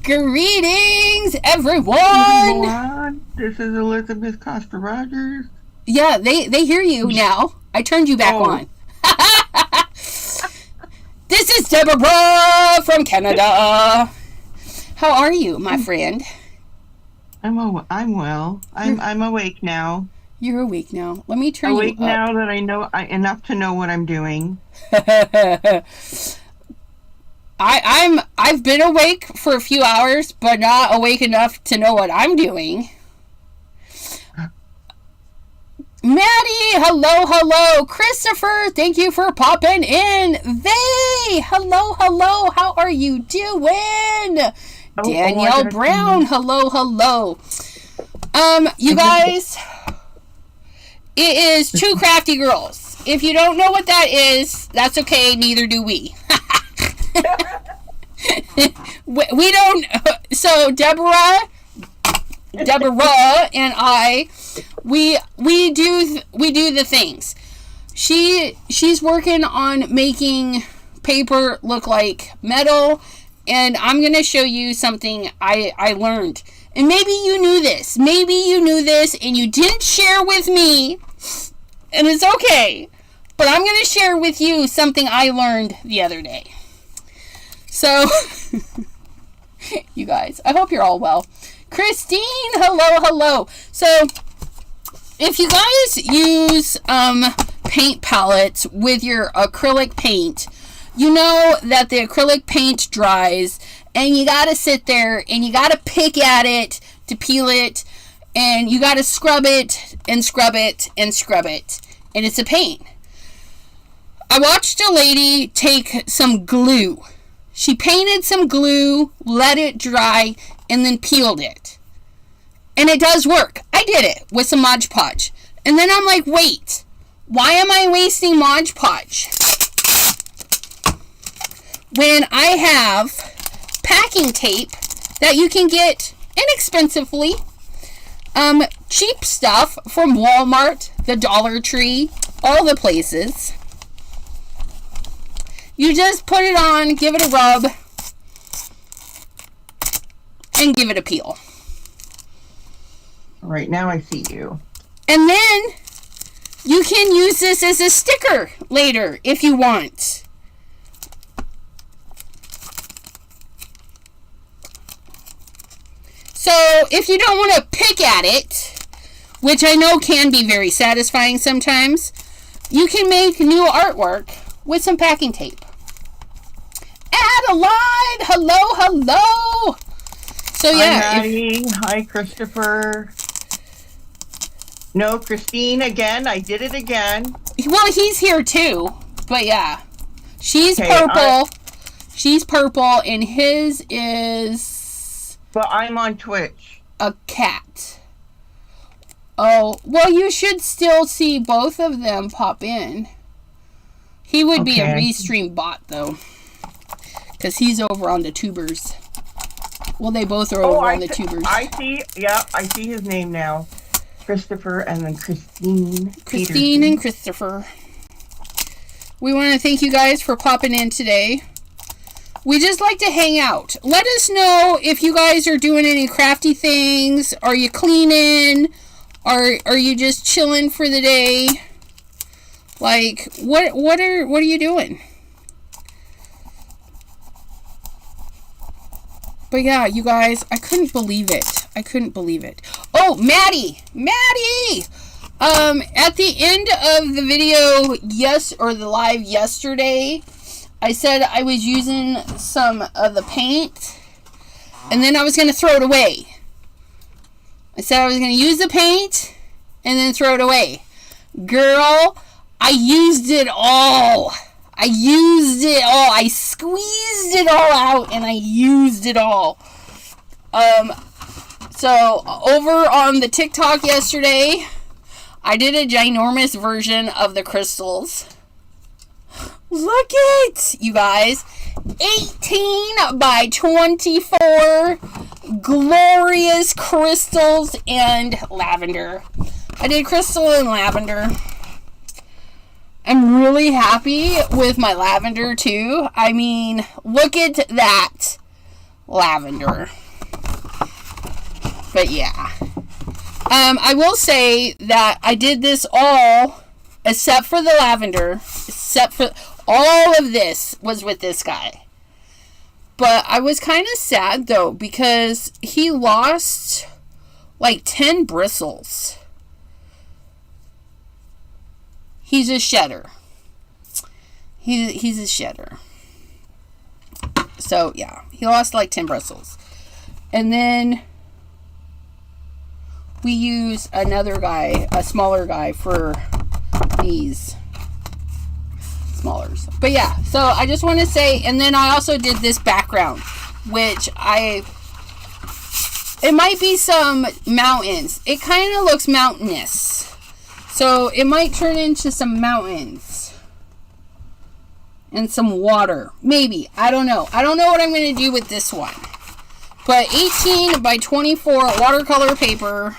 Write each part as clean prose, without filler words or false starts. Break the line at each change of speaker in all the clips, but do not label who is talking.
Greetings, everyone.
This is Elizabeth Costa-Rogers.
Yeah, they hear you now. I turned you back on. This is Deborah from Canada. How are you, my friend?
I'm well. I'm awake now.
You're awake now. Let me turn you up.
Awake now that I know enough to know what I'm doing.
I've been awake for a few hours, but not awake enough to know what I'm doing. Maddie, hello. Christopher, thank you for popping in. Hello, how are you doing? Danielle Brown, hello. You guys, it is Two Crafty Girls. If you don't know what that is, that's okay, neither do we. We don't. So Deborah and I, we do the things. She's working on making paper look like metal, and I'm gonna show you something I learned. And maybe you knew this, and you didn't share with me, and it's okay. But I'm gonna share with you something I learned the other day. So, you guys, I hope you're all well. Christine, hello. So, if you guys use paint palettes with your acrylic paint, you know that the acrylic paint dries, and you gotta sit there, and you gotta pick at it to peel it, and you gotta scrub it, and scrub it, and scrub it, and it's a pain. I watched a lady take some glue. She painted some glue, let it dry, and then peeled it. And it does work. I did it with some Mod Podge. And then I'm like, wait, why am I wasting Mod Podge when I have packing tape that you can get inexpensively? Cheap stuff from Walmart, the Dollar Tree, all the places. You just put it on, give it a rub, and give it a peel.
Right now I see you.
And then you can use this as a sticker later if you want. So if you don't want to pick at it, which I know can be very satisfying sometimes, you can make new artwork with some packing tape. Adeline, hello. So yeah.
Hi, Maddie. Hi, Christopher. No, Christine again. I did it again.
Well, he's here too. But yeah. She's purple. She's purple, and his is...
But I'm on Twitch.
A cat. Oh, well, you should still see both of them pop in. He would be a restream bot, though. Because he's over on the tubers. Well, they both are over on the tubers.
I see his name now. Christopher and then Christine.
Christine and Christopher. We want to thank you guys for popping in today. We just like to hang out. Let us know if you guys are doing any crafty things. Are you cleaning? Are you just chilling for the day? Like, what are you doing? But yeah, you guys, I couldn't believe it. Oh, Maddie! At the end of the video, the live yesterday, I said I was using some of the paint, and then I was going to throw it away. I said I was going to use the paint, and then throw it away. Girl, I used it all. I squeezed it all out, and I used it all. So, over on the TikTok yesterday, I did a ginormous version of the crystals. Look it, you guys. 18 by 24 glorious crystals and lavender. I did crystal and lavender. I'm really happy with my lavender too. I mean, look at that. lavender. But yeah. I will say that I did this all, except for the lavender, except for all of this was with this guy. But I was kind of sad, though, because he lost like 10 bristles. He's a shedder. He's a shedder. So, yeah. He lost like 10 bristles. And then we use another guy, a smaller guy, for these smallers. But yeah, so I just want to say, and then I also did this background, which it might be some mountains. It kind of looks mountainous. So it might turn into some mountains and some water. Maybe. I don't know. I don't know what I'm going to do with this one. But 18 by 24 watercolor paper.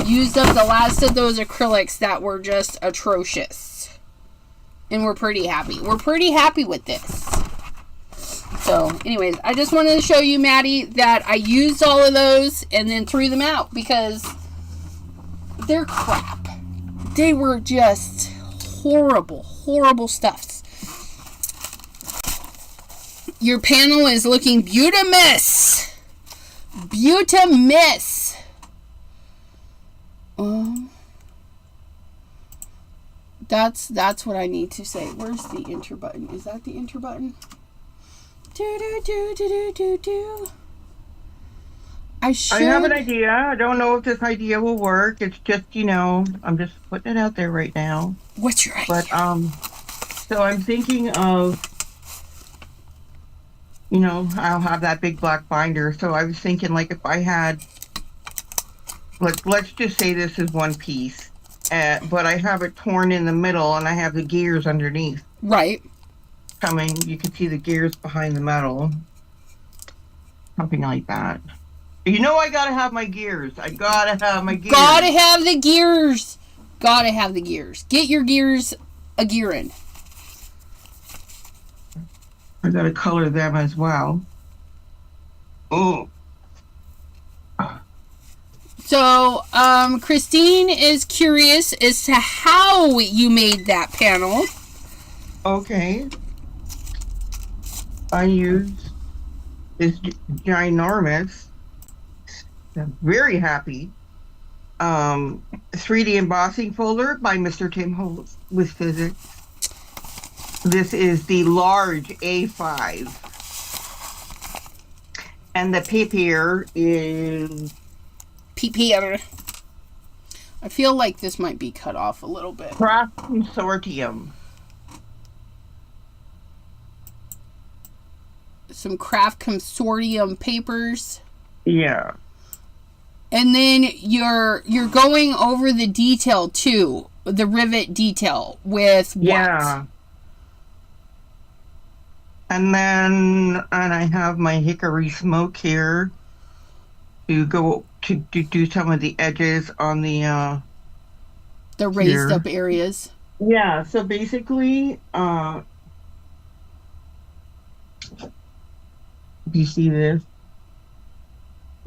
Used up the last of those acrylics that were just atrocious. And we're pretty happy. We're pretty happy with this. So, anyways, I just wanted to show you, Maddie, that I used all of those and then threw them out because they're crap. They were just horrible, horrible stuffs. Your panel is looking beautimous. Beautimous. That's what I need to say. Where's the enter button? Is that the enter button? I
have an idea. I don't know if this idea will work. It's just, I'm just putting it out there right now.
What's your idea?
But so I'm thinking of, I'll have that big black binder. So I was thinking, like, if I had, let's just say this is one piece. But I have it torn in the middle, and I have the gears underneath.
Right.
Coming, you can see the gears behind the metal. Something like that. I gotta have my gears. I gotta have my gears.
Gotta have the gears. Gotta have the gears. Get your gears a-gearing.
I gotta color them as well. Oh.
So, Christine is curious as to how you made that panel.
Okay. I used this ginormous, I'm very happy, 3D embossing folder by Mr. Tim Holtz with Physics. This is the large A5. And the paper is...
I feel like this might be cut off a little bit.
Craft Consortium.
Some Craft Consortium papers.
Yeah.
And then you're going over the detail too, the rivet detail with what?
Yeah. And I have my hickory smoke here to go to do some of the edges on the
raised up areas.
Yeah, so basically do you see this?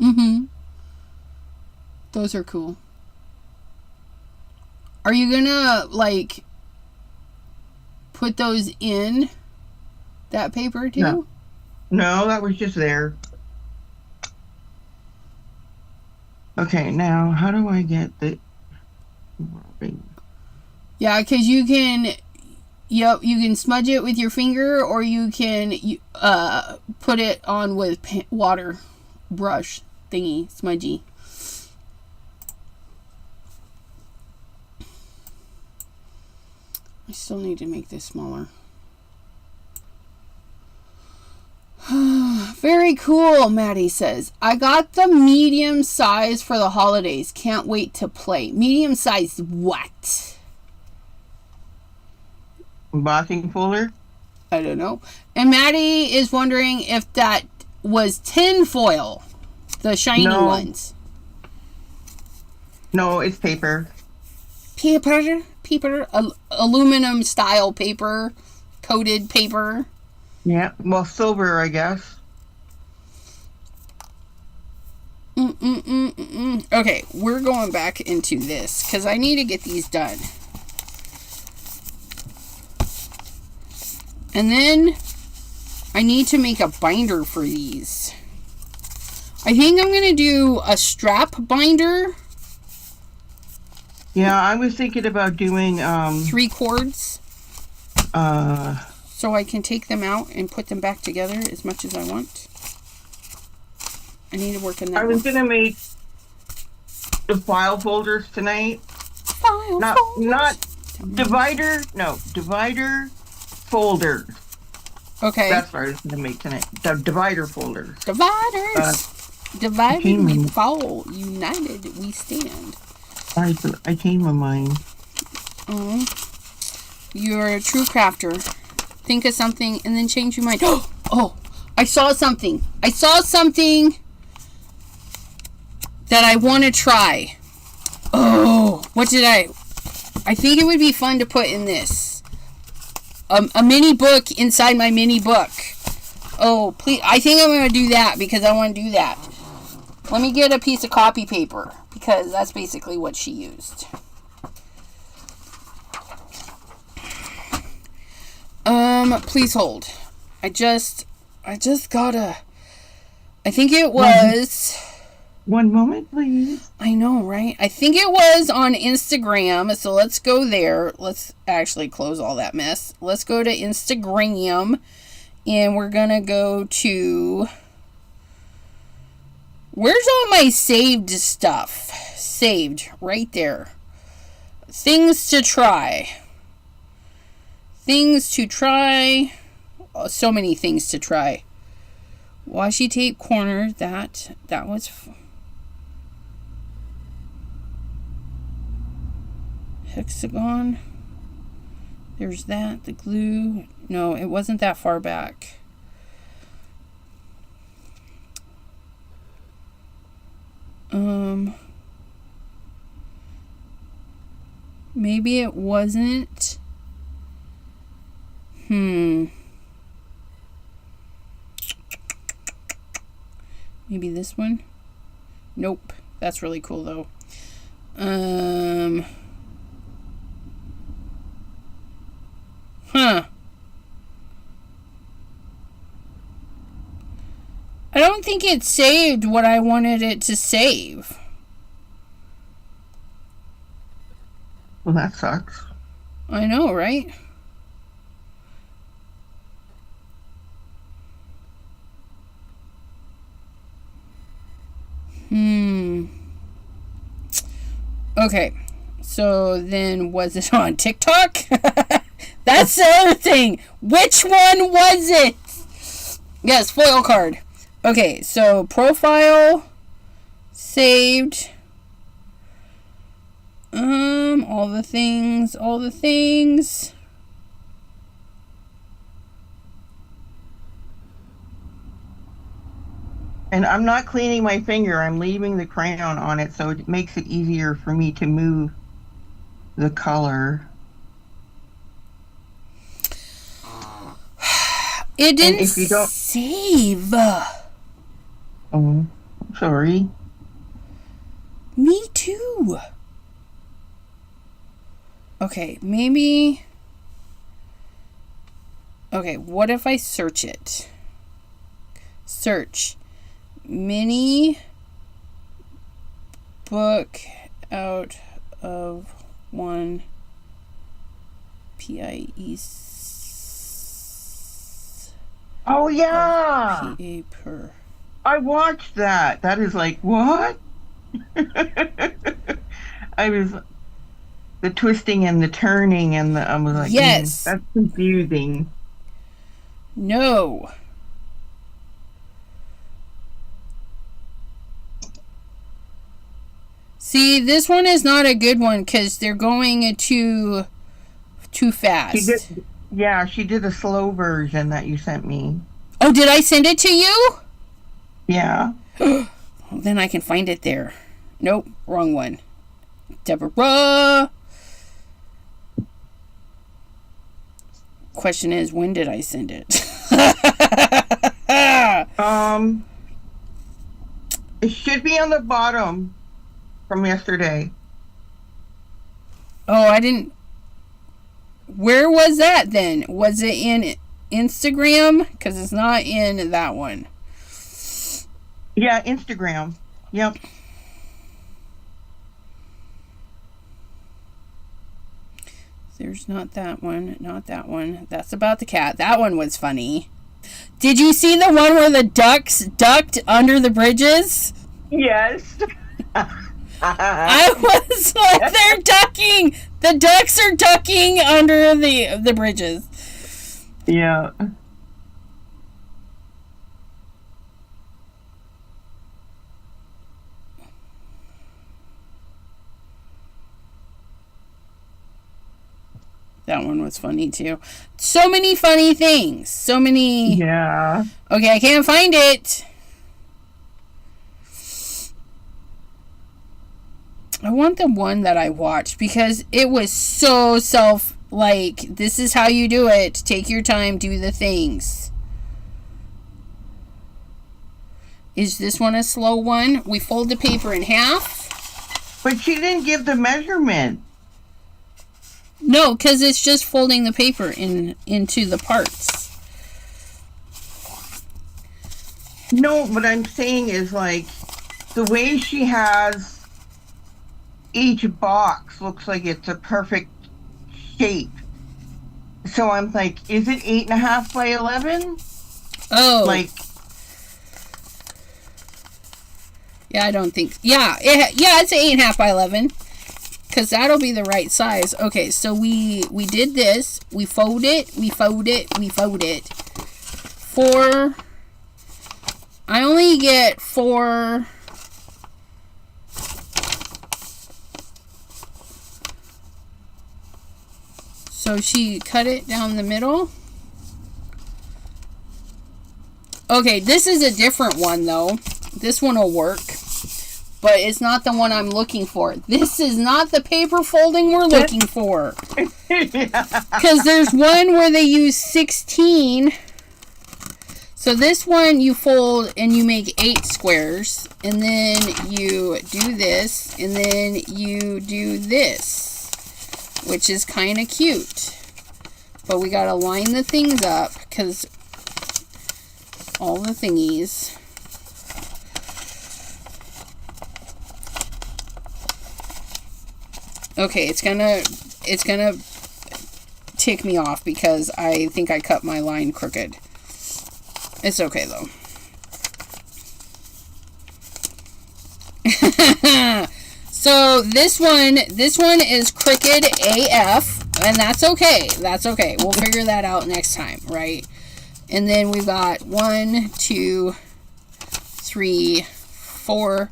Mm-hmm. Those are cool. Are you gonna like put those in that paper too?
No, that was just there. Okay, now how do I get the...
Yeah, because you can... Yep, you can smudge it with your finger, or you can put it on with water brush thingy, smudgy. I still need to make this smaller. Very cool, Maddie says. I got the medium size for the holidays. Can't wait to play. Medium size what?
Embossing folder?
I don't know. And Maddie is wondering if that was tin foil. The shiny ones.
No, it's paper.
Paper? Aluminum style paper. Coated paper.
Yeah, well, silver, I guess.
Okay, we're going back into this because I need to get these done. And then I need to make a binder for these. I think I'm going to do a strap binder.
Yeah, I was thinking about doing
3 cords. So I can take them out and put them back together as much as I want. I need to work on that.
I was going to make the file folders tonight. Not divider. No, divider folders.
Okay.
That's what I was going to make tonight. The divider folders.
Dividers. Divided we fall. United we stand.
I changed my mind.
Oh. You're a true crafter. Think of something and then change your mind. Oh, I saw something. I saw something that I want to try. Oh, what did I think it would be fun to put in this. A mini book inside my mini book. Oh, please. I think I'm going to do that because I want to do that. Let me get a piece of copy paper because that's basically what she used. Please hold. I just gotta. I think it was.
One moment, please.
I know, right? I think it was on Instagram. So let's go there. Let's actually close all that mess. Let's go to Instagram. And we're gonna go to. Where's all my saved stuff? Saved. Right there. Things to try. Things to try. Oh, so many things to try. Washi tape corner. That was... Hexagon. There's that. The glue. No, it wasn't that far back. Maybe it wasn't. Maybe this one? Nope. That's really cool though. I don't think it saved what I wanted it to save.
Well, that sucks.
I know, right? Okay. So then was it on TikTok? That's the other thing. Which one was it? Yes, foil card. Okay, so profile saved. All the things.
And I'm not cleaning my finger. I'm leaving the crayon on it, so it makes it easier for me to move the color.
It didn't if you don't save.
Oh, sorry.
Me too. Okay, maybe. Okay, what if I search it? Search. Mini book out of one PIE.
Oh yeah.
PA per.
I watched that. That is like what? I was the twisting and the turning and the I was like,
yes,
that's confusing.
No. See, this one is not a good one because they're going too fast.
She did a slow version that you sent me.
Oh, did I send it to you?
Yeah.
Well, then I can find it there. Nope, wrong one. Deborah. Question is, when did I send
It should be on the bottom from yesterday.
Oh, I didn't. Where was that then? Was it in Instagram? Because it's not in that one.
Yeah, Instagram. Yep.
There's not that one. Not that one. That's about the cat. That one was funny. Did you see the one where the ducks ducked under the bridges?
Yes.
I was like, they're ducking. The ducks are ducking under the bridges.
Yeah.
That one was funny too. So many funny things. So many.
Yeah.
Okay, I can't find it. I want the one that I watched because it was so this is how you do it. Take your time, do the things. Is this one a slow one? We fold the paper in half.
But she didn't give the measurement.
No, because it's just folding the paper into the parts.
No, what I'm saying is like the way she has each box looks like it's a perfect shape. So I'm like, is it 8.5 by 11?
Oh.
Like.
Yeah, I don't think. Yeah, it's 8.5 by 11. Because that'll be the right size. Okay, so we did this. We fold it. We fold it. We fold it. 4. I only get 4. So she cut it down the middle. Okay, this is a different one though. This one will work. But it's not the one I'm looking for. This is not the paper folding we're looking for. Because there's one where they use 16. So this one you fold and you make 8 squares. And then you do this. And then you do this. Which is kind of cute. But we got to line the things up. Because all the thingies. Okay, it's gonna tick me off because I think I cut my line crooked. It's okay though. So this one is crooked AF, and that's okay. That's okay. We'll figure that out next time, right? And then we've got 1, 2, 3, 4.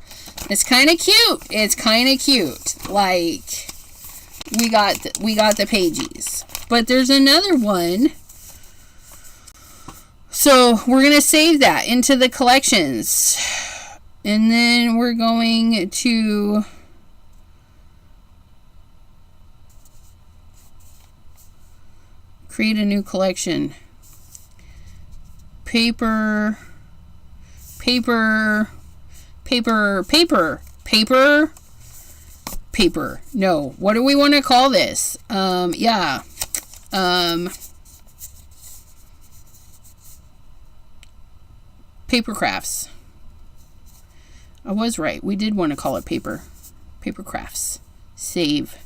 It's kind of cute. It's kind of cute. Like we got the pages. But there's another one. So we're going to save that into the collections. And then we're going to create a new collection. Paper. No, what do we want to call this? Paper crafts. I was right. We did want to call it paper crafts. Save.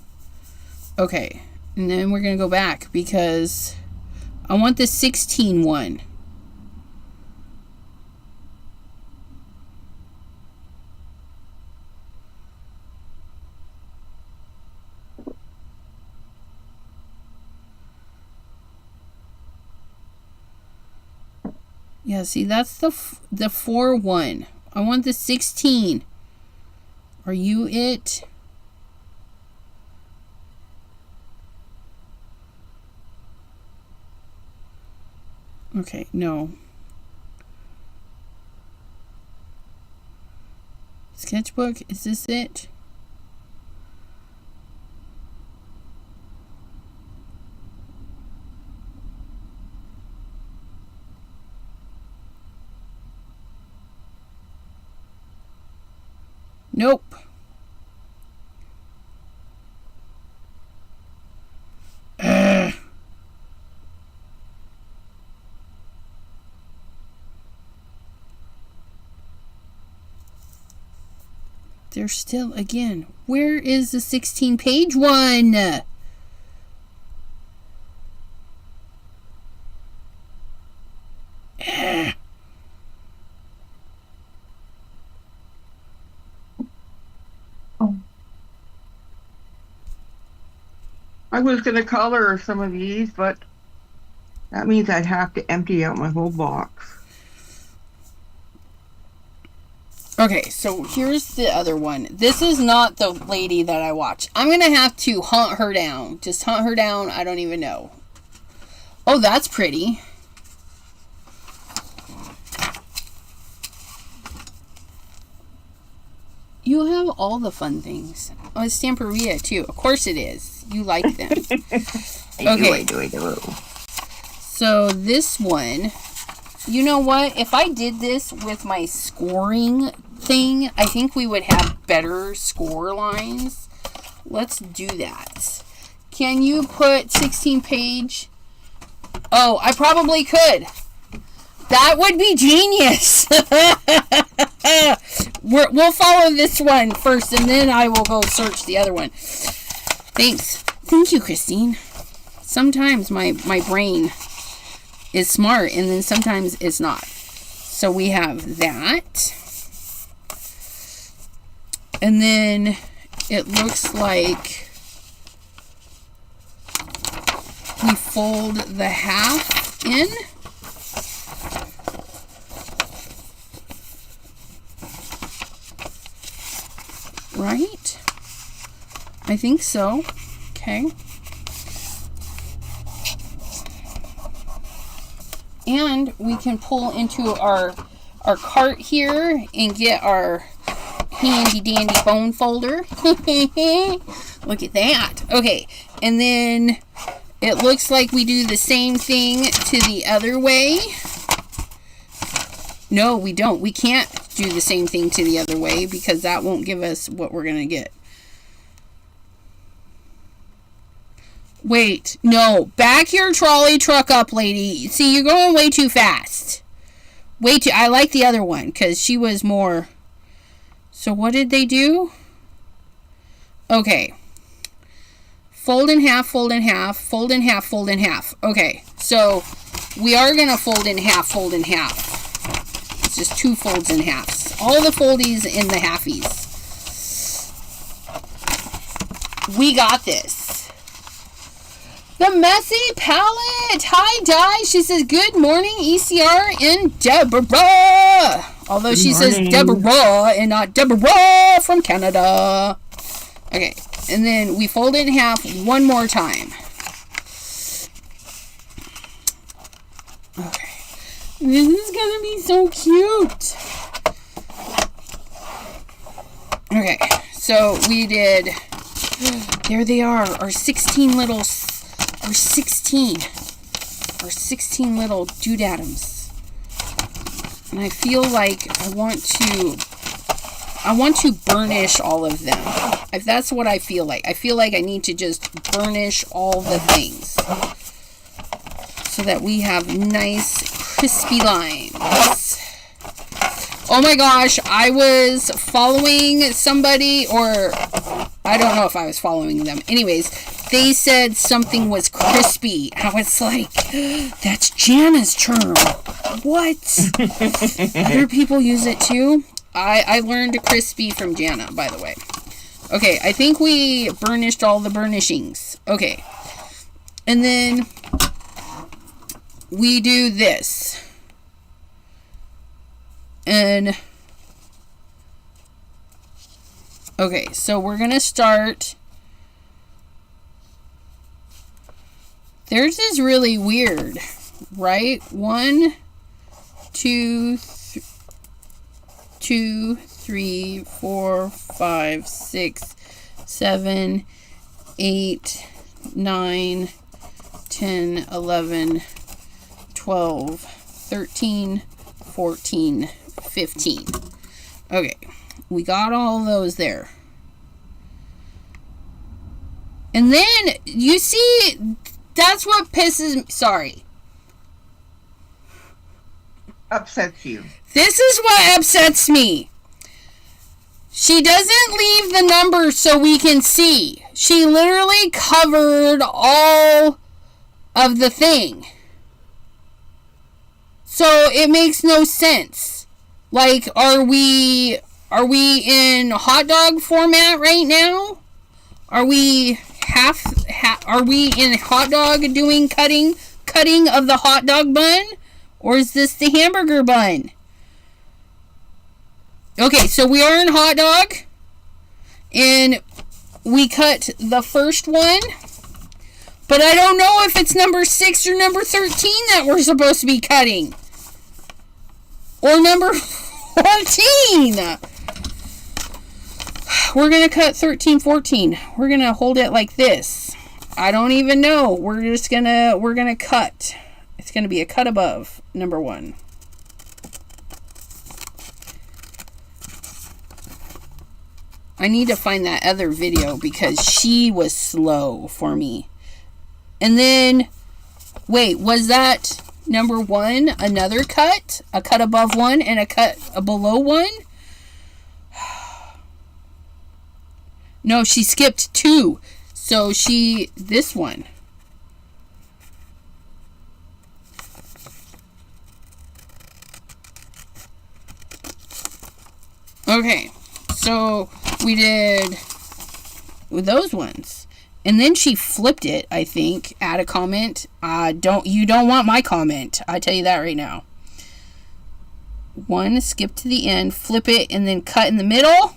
Okay, and then we're going to go back because I want the 16 one. Yeah, see, that's the 4 one. I want the 16. Are you it? Okay, no. Sketchbook, is this it? Nope. There's still, again, where is the 16-page one?
Oh. I was going to color some of these, but that means I'd have to empty out my whole box.
Okay, so here's the other one. This is not the lady that I watch. I'm going to have to hunt her down. Just hunt her down. I don't even know. Oh, that's pretty. You have all the fun things. Oh, it's Stamperia, too. Of course it is. You like them. Okay.
I do.
So this one, you know what? If I did this with my scoring thing, I think we would have better score lines. Let's do that. Can you put 16-page? Oh, I probably could. That would be genius. We'll follow this one first, and then I will go search the other one. Thanks. Thank you, Christine. Sometimes my brain is smart, and then sometimes it's not. So we have that. And then it looks like we fold the half in. Right? I think so. Okay. And we can pull into our cart here and get our handy dandy bone folder. Look at that. Okay. And then it looks like we do the same thing to the other way. No, we don't. We can't do the same thing to the other way because that won't give us what we're going to get. Wait, no. Back your trolley truck up, lady. See, you're going way too fast. Way too. I like the other one because she was more. So what did they do? Okay. Fold in half, fold in half, fold in half, fold in half. Okay, so we are going to fold in half, fold in half. It's just two folds in halves. All the foldies in the halfies. We got this. The Messy Palette. Hi, Di. She says, good morning, ECR and Deborah. Although she says Deborah and not Deborah from Canada. Okay, and then we fold it in half one more time. Okay. This is going to be so cute. Okay, so we did, there they are, our 16 little little doodadums. And I feel like I want to burnish all of them. If that's what I feel like. I feel like I need to just burnish all the things so that we have nice crispy lines. Oh my gosh, I was following somebody, or I don't know if I was following them. Anyways, they said something was crispy. I was like, that's Jana's term. What? Other people use it too? I learned crispy from Jana, by the way. Okay, I think we burnished all the burnishings. Okay. And then we do this. And okay, so we're going to start. Theirs is really weird, right? 1, 2, 3, 4, 5, 6, 7, 8, 9, 10, 11, 12, 13, 14, 15. Okay, We got all those there. And then, you see, that's what pisses me. Sorry.
Upsets you.
This is what upsets me. She doesn't leave the numbers so we can see. She literally covered all of the thing. So it makes no sense. Like, are we in hot dog format right now? Are we are we in hot dog doing cutting of the hot dog bun? Or is this the hamburger bun? Okay, so we are in hot dog. And we cut the first one. But I don't know if it's number 6 or number 13 that we're supposed to be cutting. Or number 14. We're going to cut 13, 14. We're going to hold it like this. I don't even know. We're going to cut. It's going to be a cut above number 1. I need to find that other video because she was slow for me. And then, wait, was that number 1 another cut? A cut above 1 and a cut below 1? No, she skipped 2. So this one. Okay, so we did with those ones. And then she flipped it, I think. Add a comment. You don't want my comment. I tell you that right now. 1, skip to the end, flip it, and then cut in the middle.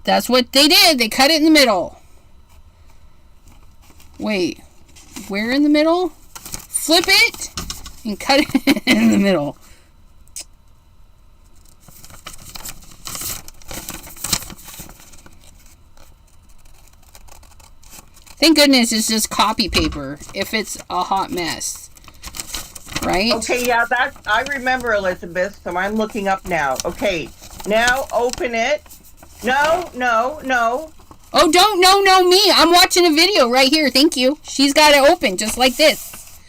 That's what they did. They cut it in the middle. Wait. Where in the middle? Flip it and cut it in the middle. Thank goodness it's just copy paper if it's a hot mess. Right?
Okay, yeah, that I remember, Elizabeth, so I'm looking up now. Okay, now open it. No.
Oh, don't no me. I'm watching a video right here. Thank you. She's got it open just like this.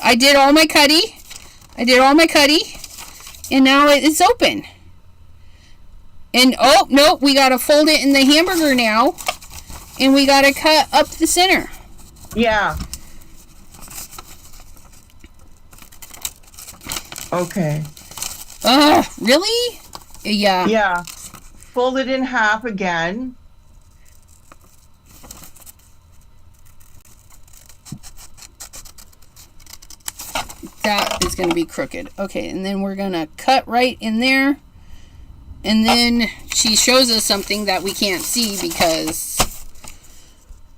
I did all my cutty. And now it's open. And, oh, no, we got to fold it in the hamburger now. And we got to cut up the center.
Yeah. Okay.
Really? Yeah.
Yeah. Fold it in half again.
That is going to be crooked. Okay, and then we're going to cut right in there. And then she shows us something that we can't see because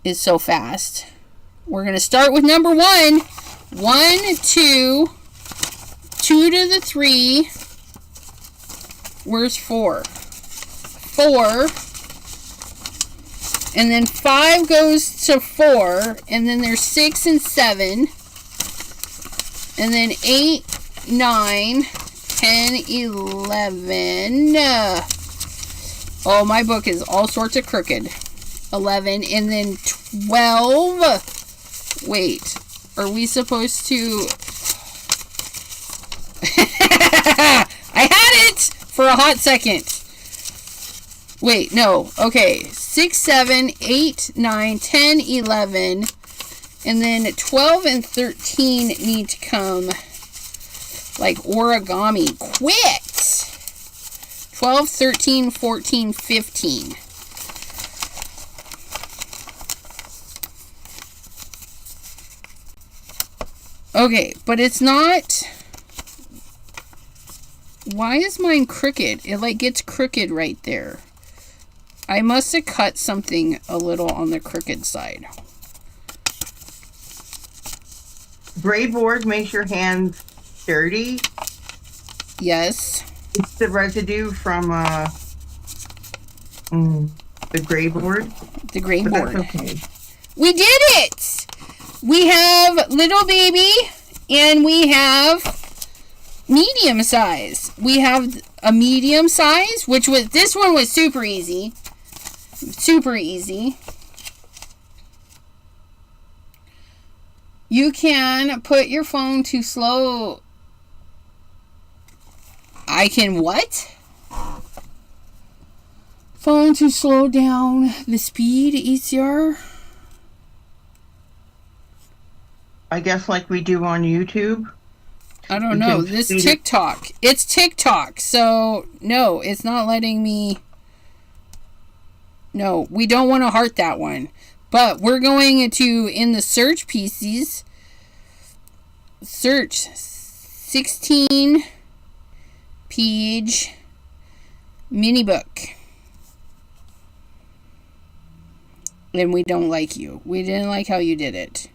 it's so fast. We're going to start with number 1. 1, 2, 2 to the 3. Where's 4? 4. And then 5 goes to 4. And then there's 6 and 7. And then 8, 9, 10, 11. Oh, my book is all sorts of crooked. 11. And then 12. Wait. Are we supposed to... I had it for a hot second. Wait, no. Okay. 6, 7, 8, 9, 10, 11. And then 12 and 13 need to come like origami. Quit! 12, 13, 14, 15. Okay, but it's not... Why is mine crooked? It like gets crooked right there. I must have cut something a little on the crooked side.
Gray board makes your hands dirty.
Yes.
It's the residue from the gray board.
The gray
But
board.
that's okay.
We did it! We have little baby, and we have medium size. We have a medium size, which was, this one was super easy. Super easy. You can put your phone to slow. I can what? Phone to slow down the speed easier.
I guess like we do on YouTube.
I don't know. This TikTok. It's TikTok. So, no, it's not letting me. No, we don't want to heart that one. But we're going to, in the search pieces, search 16 page mini book. And we don't like you. We didn't like how you did it.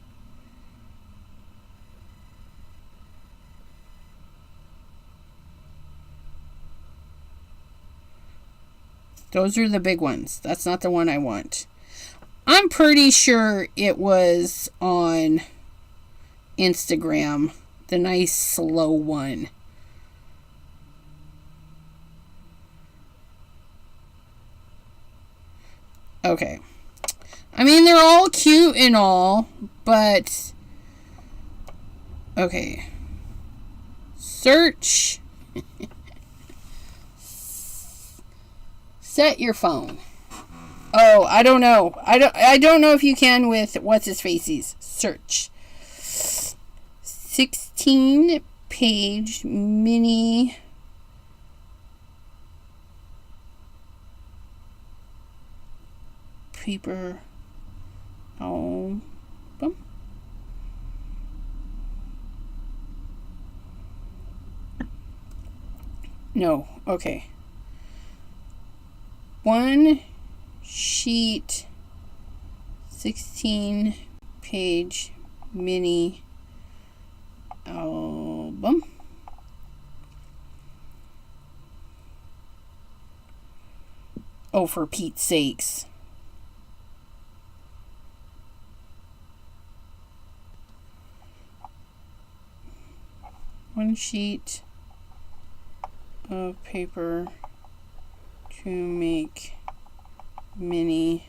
Those are the big ones. That's not the one I want. I'm pretty sure it was on Instagram. The nice slow one. Okay. I mean, they're all cute and all, but... Okay. Search. Set your phone. Oh, I don't know. I don't know if you can with what's his faces. Search. 16 page mini paper album. No, okay. One sheet 16 page mini album. Oh, for Pete's sakes. One sheet of paper to make mini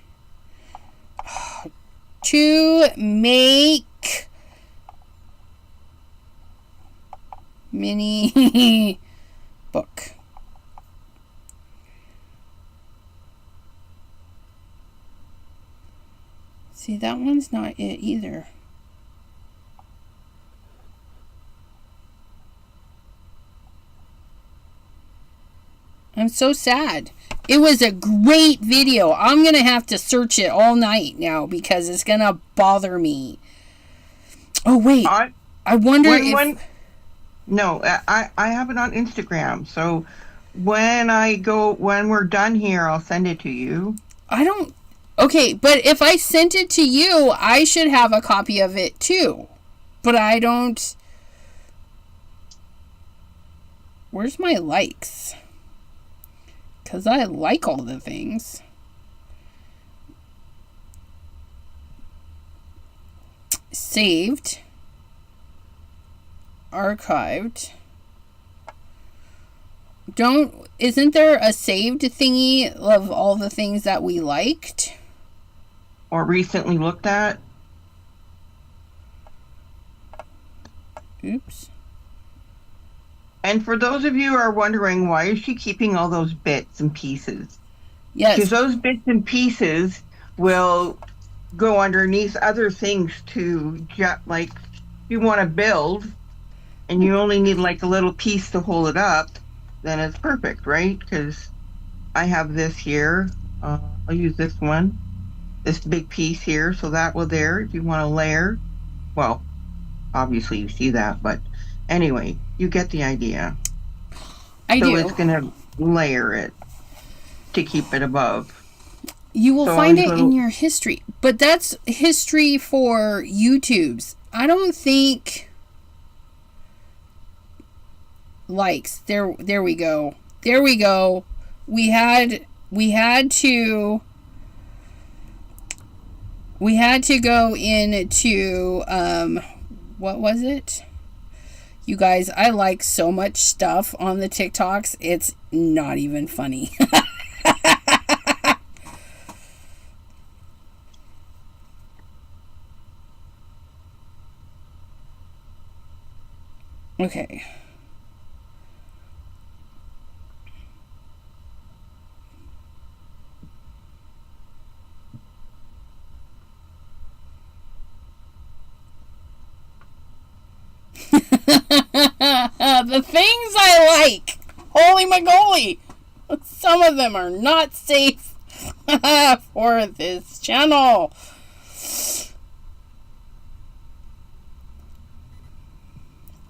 mini book. See, that one's not it either. I'm so sad. It was a great video. I'm going to have to search it all night now because it's going to bother me. Oh, wait. I wonder if...
No, I have it on Instagram. So when we're done here, I'll send it to you.
I don't... Okay, but if I sent it to you, I should have a copy of it too. But I don't... Where's my likes? Because I like all the things. Saved. Archived. Isn't there a saved thingy of all the things that we liked?
Or recently looked at?
Oops.
And for those of you who are wondering, why is she keeping all those bits and pieces?
Yes.
Because those bits and pieces will go underneath other things to, like, if you want to build and you only need like a little piece to hold it up, then it's perfect, right? Because I have this here. I'll use this one. This big piece here, so that will there if you want to layer. Well, obviously you see that, but anyway, you get the idea.
I do.
So it's going to layer it to keep it above.
You will find it in your history. But that's history for YouTube's. I don't think... Likes. There we go. There we go. We had to go into what was it? You guys, I like so much stuff on the TikToks. It's not even funny. Okay. The things I like. Holy moly. Some of them are not safe for this channel.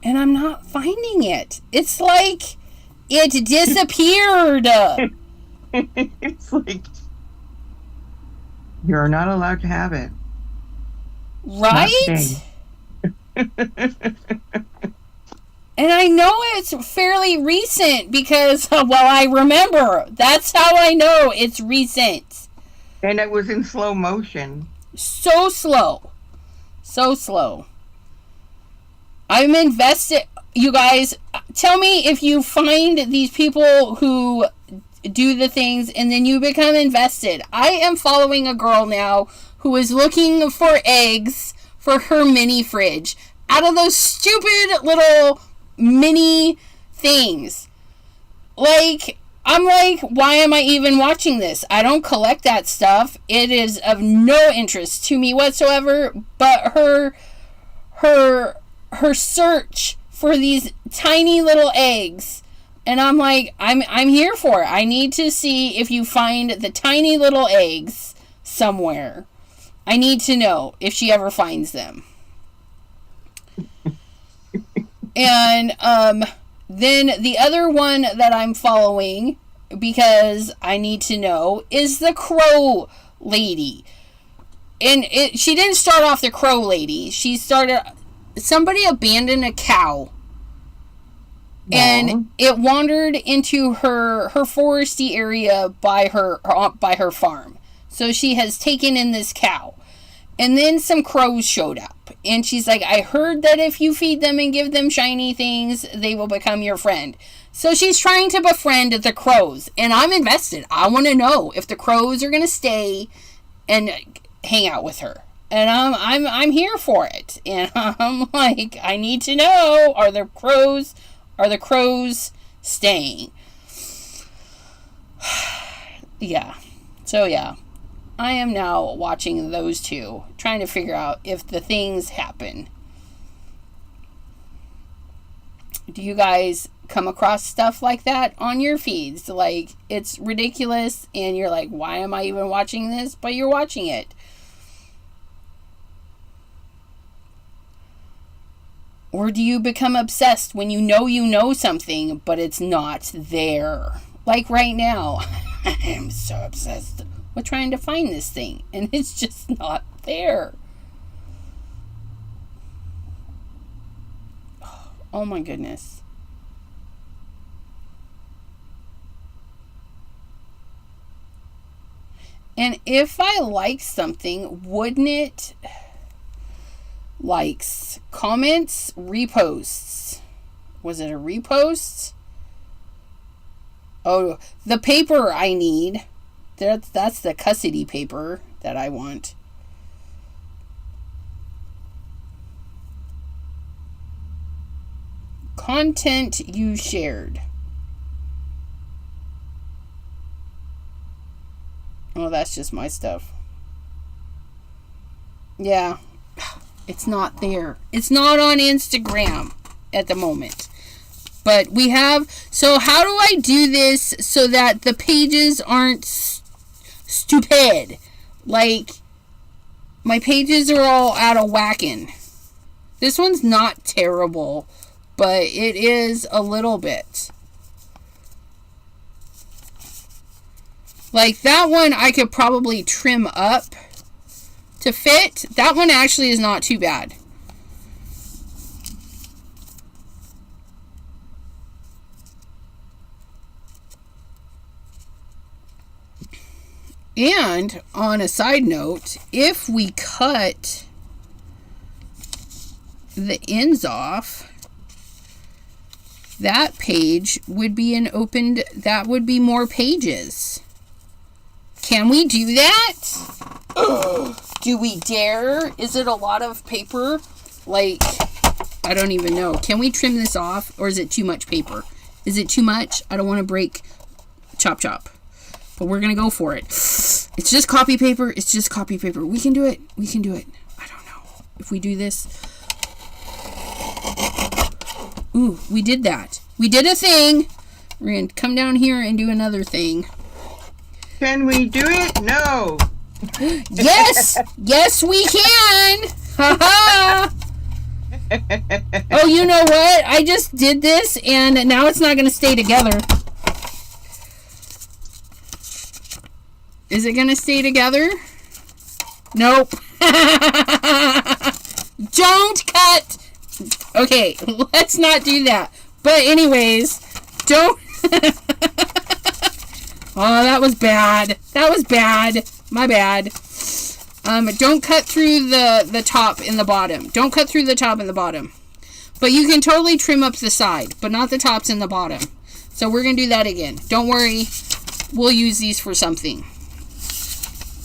And I'm not finding it. It's like it disappeared.
It's like you're not allowed to have it.
Right? And I know it's fairly recent because, well, I remember. That's how I know it's recent.
And it was in slow motion.
So slow. So slow. I'm invested. You guys, tell me if you find these people who do the things and then you become invested. I am following a girl now who is looking for eggs for her mini fridge out of those stupid little mini things. Like, I'm like, why am I even watching this? I don't collect that stuff. It is of no interest to me whatsoever, but her search for these tiny little eggs, and I'm like, I'm here for it. I need to see if you find the tiny little eggs somewhere. I need to know if she ever finds them. And then the other one that I'm following, because I need to know, is the crow lady. And she didn't start off the crow lady. She started, somebody abandoned a cow. No. And it wandered into her foresty area by her farm. So she has taken in this cow. And then some crows showed up. And she's like, I heard that if you feed them and give them shiny things, they will become your friend. So she's trying to befriend the crows. And I'm invested. I want to know if the crows are going to stay and hang out with her. And I'm here for it. And I'm like, I need to know, are the crows staying? Yeah. So yeah. I am now watching those two, trying to figure out if the things happen. Do you guys come across stuff like that on your feeds? Like, it's ridiculous, and you're like, why am I even watching this? But you're watching it. Or do you become obsessed when you know something, but it's not there? Like right now, I am so obsessed. We're trying to find this thing, and it's just not there. Oh my goodness. And if I like something, wouldn't it, likes, comments, reposts? Was it a repost? Oh, the paper I need. That's the custody paper that I want. Content you shared. Oh, that's just my stuff. Yeah. It's not there. It's not on Instagram at the moment. But we have... So how do I do this so that the pages aren't stupid? Like, my pages are all out of whacking. This one's not terrible, but it is a little bit. Like, that one I could probably trim up to fit. That one actually is not too bad. And on a side note, if we cut the ends off, that page would be an opened, that would be more pages. Can we do that? Do we dare? Is it a lot of paper? Like, I don't even know. Can we trim this off, or is it too much paper? Is it too much? I don't want to break chop chop. But we're going to go for it. It's just copy paper. It's just copy paper. We can do it. We can do it. I don't know. If we do this. Ooh, we did that. We did a thing. We're going to come down here and do another thing.
Can we do it? No.
Yes. Yes, we can. Ha-ha. Oh, you know what? I just did this, and now it's not going to stay together. Is it going to stay together? Nope. Don't cut. Okay, let's not do that. But anyways, don't. Oh, that was bad. That was bad. My bad. Don't cut through the top and the bottom. Don't cut through the top and the bottom. But you can totally trim up the side, but not the tops and the bottom. So we're going to do that again. Don't worry. We'll use these for something.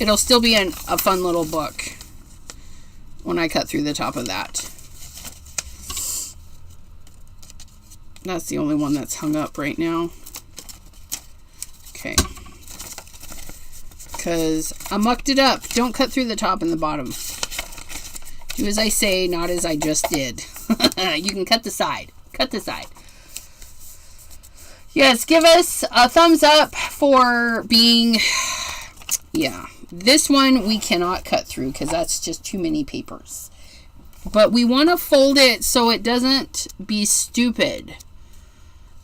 It'll still be a fun little book when I cut through the top of that. That's the only one that's hung up right now. Okay. Because I mucked it up. Don't cut through the top and the bottom. Do as I say, not as I just did. You can cut the side. Cut the side. Yes, give us a thumbs up for being... Yeah. This one we cannot cut through because that's just too many papers. But we want to fold it so it doesn't be stupid.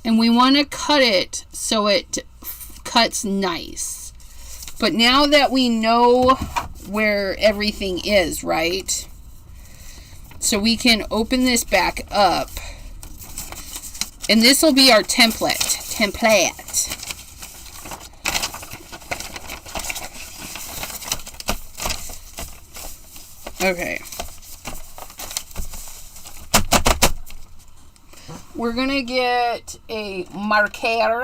And we want to cut it so it cuts nice. But now that we know where everything is, right? So we can open this back up. And this will be our template. Okay. We're going to get a marker.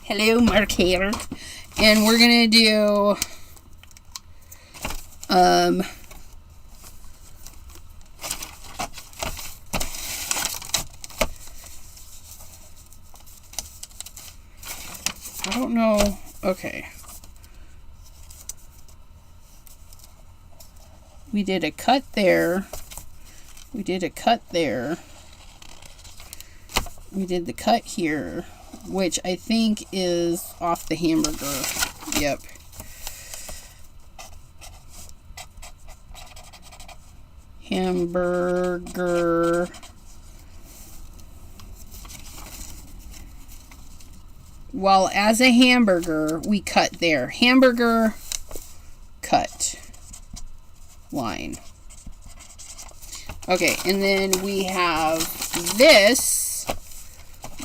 Hello, marker. And we're going to do I don't know. Okay. We did a cut there. We did a cut there. We did the cut here, which I think is off the hamburger. Yep. Hamburger. Well, as a hamburger, we cut there. Hamburger, cut, line. Okay, and then we have this,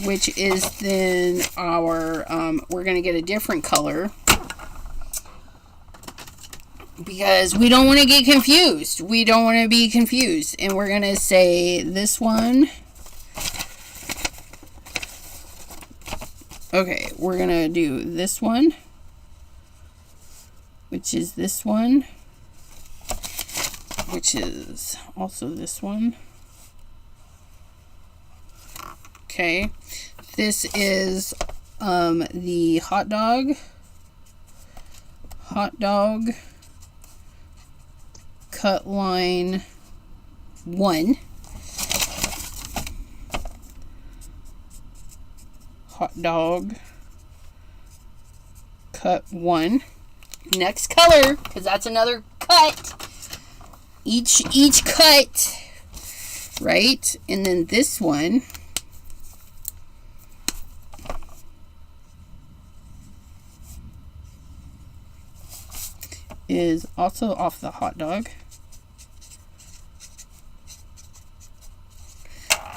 which is then our, we're going to get a different color because we don't want to get confused. We don't want to be confused. And we're going to say this one. Okay, we're going to do this one, which is this one, which is also this one. Okay, this is the hot dog, cut line 1. Hot dog, cut 1. Next color, because that's another cut. Each cut, right? And then this one is also off the hot dog.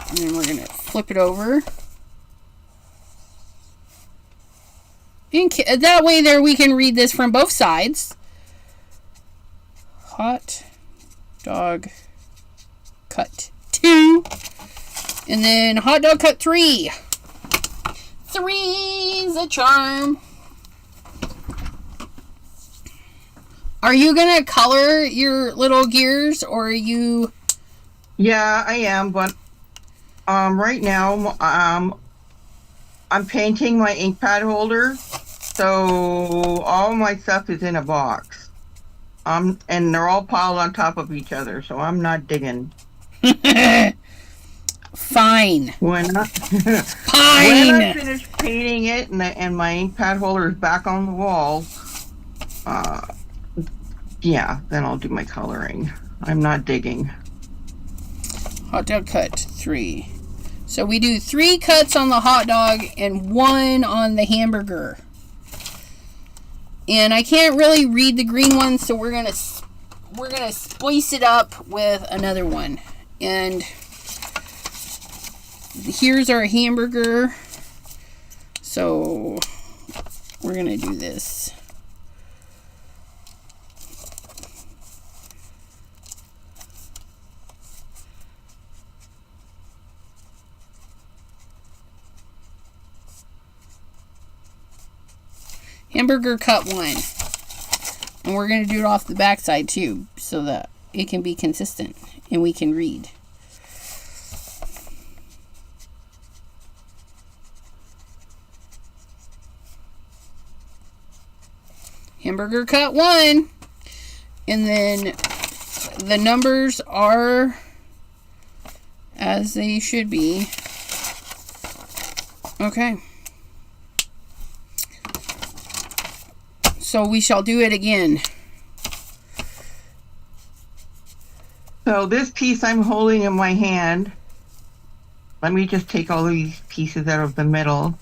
And then we're going to flip it over. That way there we can read this from both sides. Hot dog cut 2. And then hot dog cut 3. 3's a charm. Are you going to color your little gears, or are you...
Yeah, I am, but right now I'm painting my ink pad holder, so all my stuff is in a box. And they're all piled on top of each other, so I'm not digging.
Fine.
When I finish painting it and my ink pad holder is back on the wall, yeah, then I'll do my coloring. I'm not digging.
Hot dog cut 3. So we do 3 cuts on the hot dog and 1 on the hamburger. And I can't really read the green one, so we're gonna splice it up with another one. And here's our hamburger. So we're gonna do this. Hamburger cut 1. And we're going to do it off the back side too, so that it can be consistent and we can read. Hamburger cut 1. And then the numbers are as they should be. Okay. So we shall do it again.
So this piece I'm holding in my hand, let me just take all these pieces out of the middle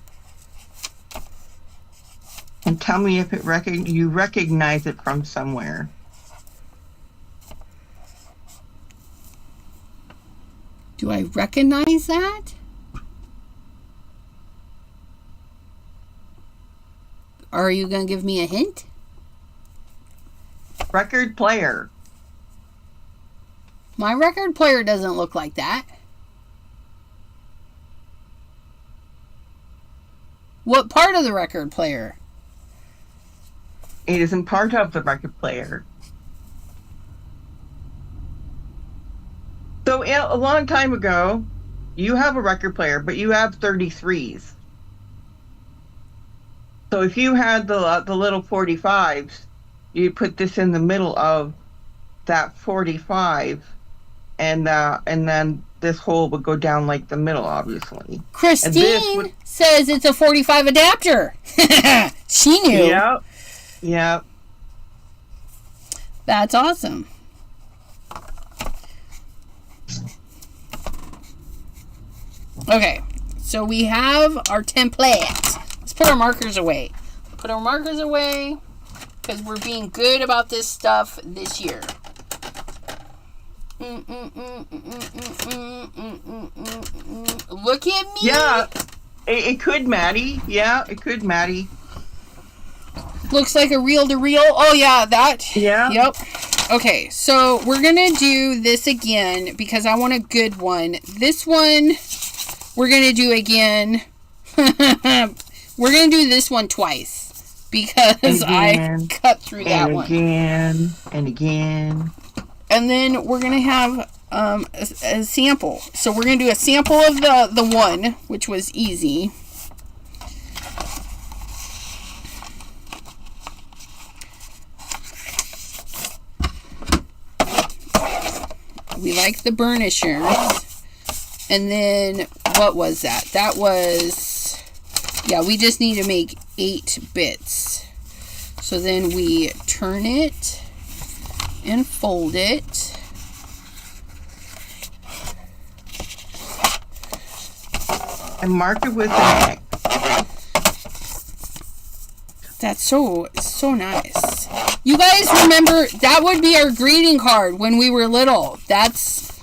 and tell me if you recognize it from somewhere.
Do I recognize that? Are you going to give me a hint?
Record player.
My record player doesn't look like that. What part of the record player?
It isn't part of the record player. So a long time ago, you have a record player, but you have 33s. So if you had the little 45s, you put this in the middle of that 45, and then this hole would go down like the middle, obviously.
Christine says it's a 45 adapter. She knew.
Yep. Yep.
That's awesome. Okay, so we have our template. Let's put our markers away. Put our markers away because we're being good about this stuff this year. Look at me.
Yeah, it could, Maddie. Yeah, it could, Maddie.
Looks like a reel-to-reel. Oh, yeah, that.
Yeah.
Yep. Okay, so we're going to do this again because I want a good one. This one, we're going to do again. We're going to do this one twice because I cut through that one.
And again.
And then we're going to have a sample. So we're going to do a sample of the one, which was easy. We like the burnishers. And then, what was that? That was, yeah, we just need to make 8 bits. So then we turn it and fold it.
And mark it with an X.
That's so nice. You guys remember, that would be our greeting card when we were little. That's,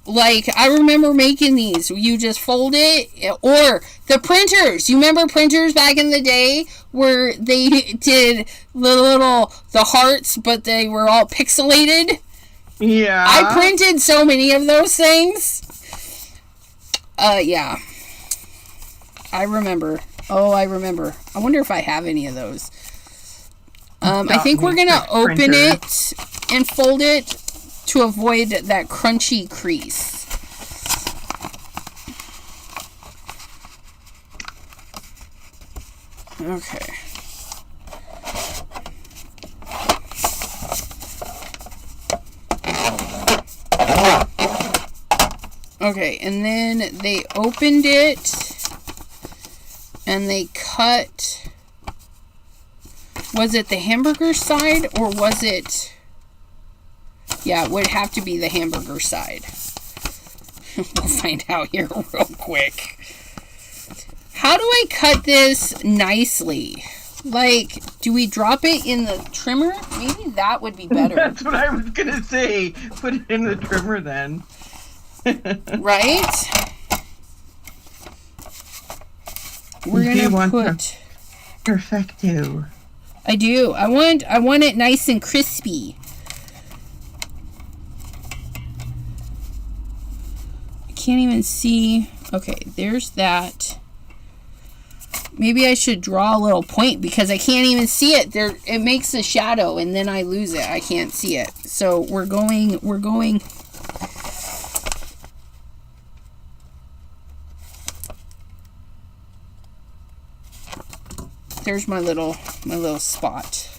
like, I remember making these. You just fold it, or the printers. You remember printers back in the day where they did the hearts, but they were all pixelated?
Yeah.
I printed so many of those things. Yeah. I remember. Oh, I remember. I wonder if I have any of those. I think we're going to open it and fold it to avoid that crunchy crease. Okay. Okay, and then they opened it and they cut. Was it the hamburger side or was it? Yeah, it would have to be the hamburger side. We'll find out here real quick. How do I cut this nicely? Like, do we drop it in the trimmer? Maybe that would be better.
That's what I was going to say. Put it in the trimmer then.
Right? We're going to put...
Perfecto.
I do. I want it nice and crispy. I can't even see. Okay, there's that. Maybe I should draw a little point because I can't even see it. There, it makes a shadow and then I lose it. I can't see it. So we're going. There's my little spot.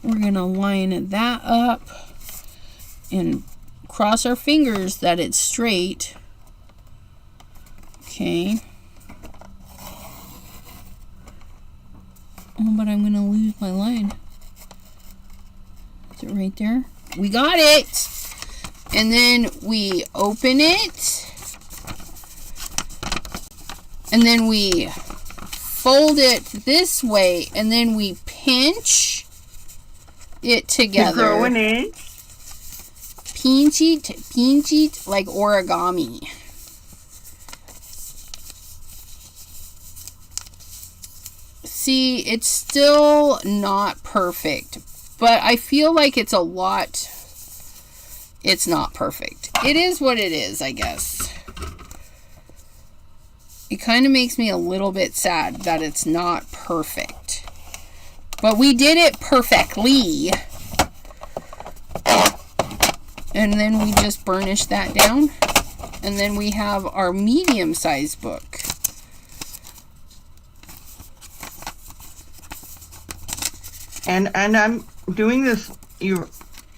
We're gonna line that up and cross our fingers that it's straight. Okay. Oh, but I'm gonna lose my line. Is it right there? We got it! And then we open it. And then we fold it this way. And then we pinch it together.
You're growing it.
Pinch it like origami. See, it's still not perfect, but I feel like it's a lot. It's not perfect. It is what it is, I guess. It kind of makes me a little bit sad that it's not perfect. But we did it perfectly. And then we just burnish that down. And then we have our medium-sized book.
And I'm doing this,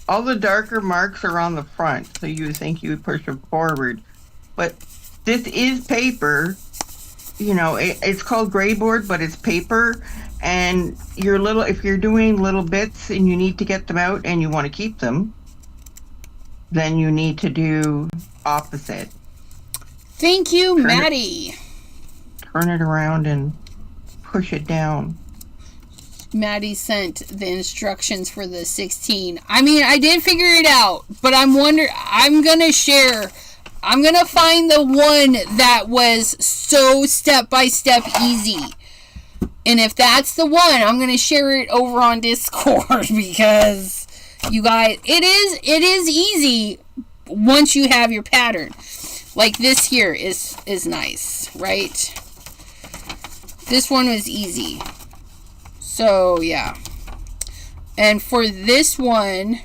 all the darker marks are on the front, so you think you would push them forward. But this is paper, you know, it's called gray board, but it's paper. And if you're doing little bits and you need to get them out and you want to keep them, then you need to do opposite.
Thank you, Maddie.
Turn it around and push it down.
Maddie sent the instructions for the 16. I mean, I did figure it out, but I'm going to find the one that was so step-by-step easy. And if that's the one, I'm going to share it over on Discord because you guys, it is easy once you have your pattern. Like this here is nice, right? This one was easy. So, yeah. And for this one,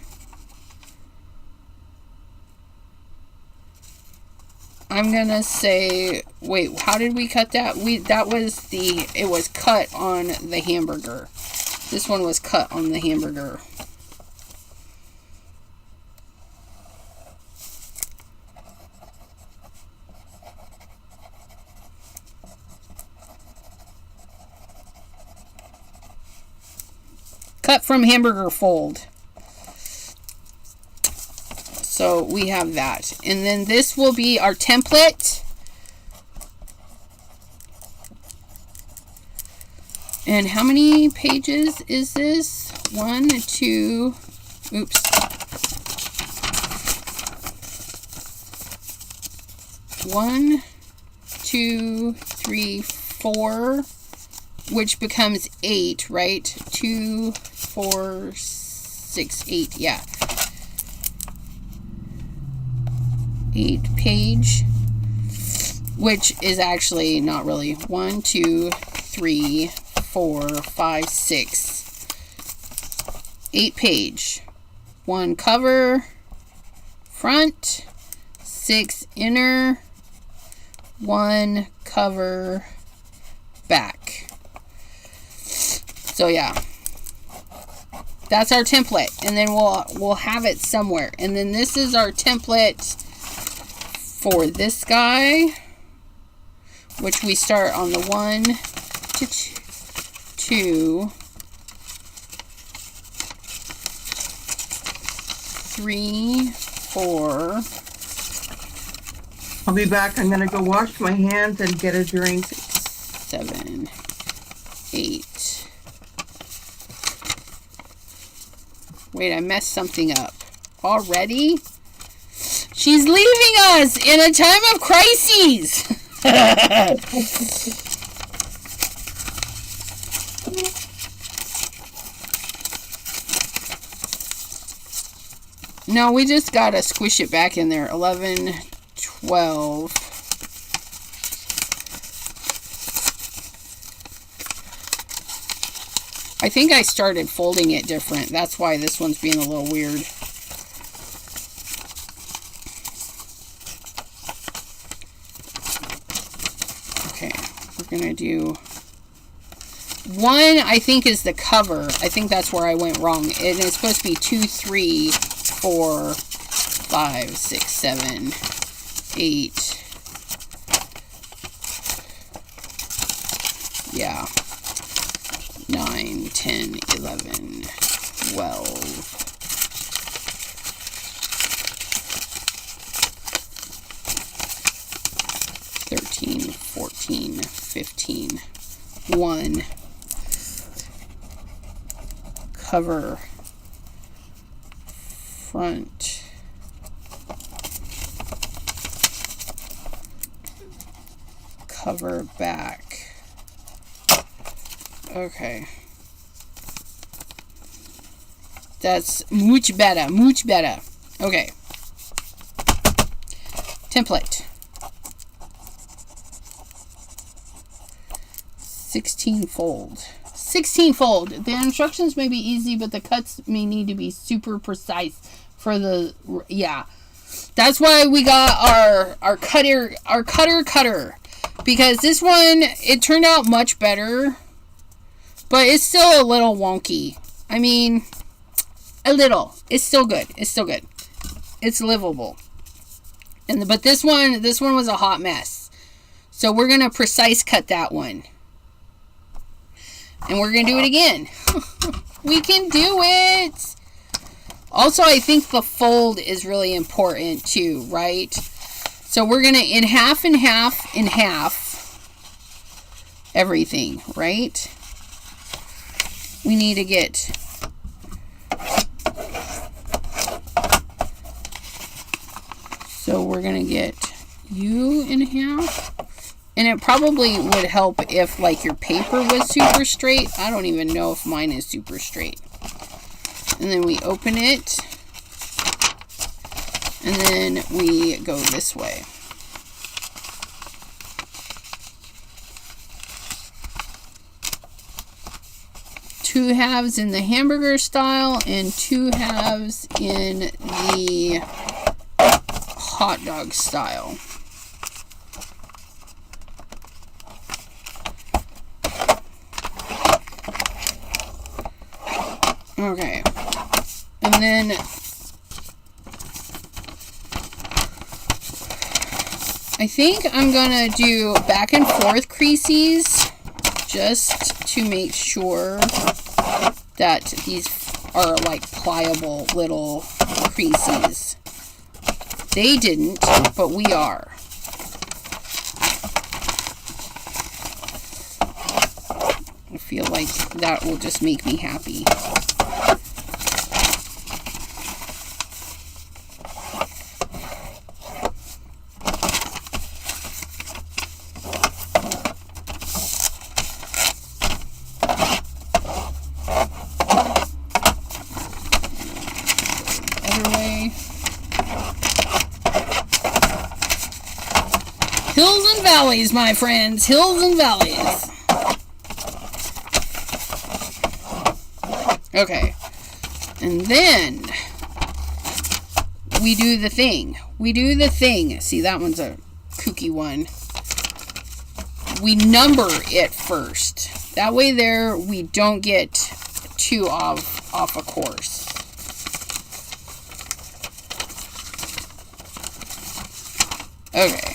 I'm going to say, wait, how did we cut that? It was cut on the hamburger. This one was cut on the hamburger. Cut from hamburger fold. So we have that. And then this will be our template. And how many pages is this? 1, 2, oops. 1, 2, 3, 4, which becomes 8, right? 2, 4, 6, 8, yeah. 8-page, which is actually not really 1, 2, 3, 4, 5, 6. 8-page. 1 cover, front, 6 inner, 1 cover, back. So yeah, that's our template, and then we'll have it somewhere. And then this is our template for this guy, which we start on the 1 to 2, 3, 4.
I'll be back. I'm gonna go wash my hands and get a drink.
7, 8. Wait, I messed something up. Already? She's leaving us in a time of crises. No, we just gotta squish it back in there. 11, 12. I think I started folding it different. That's why this one's being a little weird. Okay, we're gonna do 1, I think, is the cover. I think that's where I went wrong. And it's supposed to be 2, 3, 4, 5, 6, 7, 8. Yeah. 9, 10, 11, 12. 13, 14, 15. 1. Cover. Front. Cover back. Okay. That's much better, much better. Okay. Template. 16 fold. 16 fold. The instructions may be easy, but the cuts may need to be super precise for the, yeah. That's why we got our cutter. Because this one, it turned out much better. But it's still a little wonky. I mean, a little. It's still good. It's still good. It's livable. But this one was a hot mess. So we're going to precise cut that one. And we're going to do it again. We can do it. Also, I think the fold is really important too, right? So we're going to in half everything, right? We need to get so we're gonna get you in half, and it probably would help if like your paper was super straight. I don't even know if mine is super straight. And then we open it, and then we go this way. Two halves in the hamburger style and 2 halves in the hot dog style. Okay. And then I think I'm gonna do back and forth creases just to make sure that these are like pliable little creases. They didn't, but we are. I feel like that will just make me happy. valleys, my friends. Hills and valleys. Okay. And then we do the thing. We do the thing. See, that one's a kooky one. We number it first. That way there we don't get too off a course. Okay.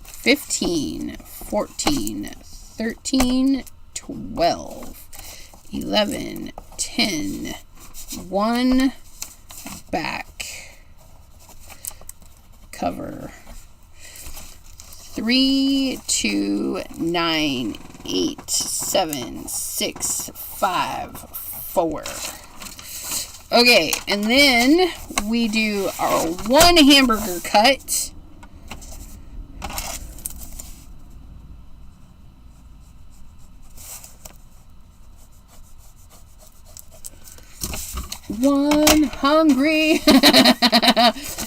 15, 14, 13, 12, 11, 10, 1, back, cover, 3, 2, 9, 8, 7, 6, 5, 4. Okay, and then we do our one hamburger cut. One hungry.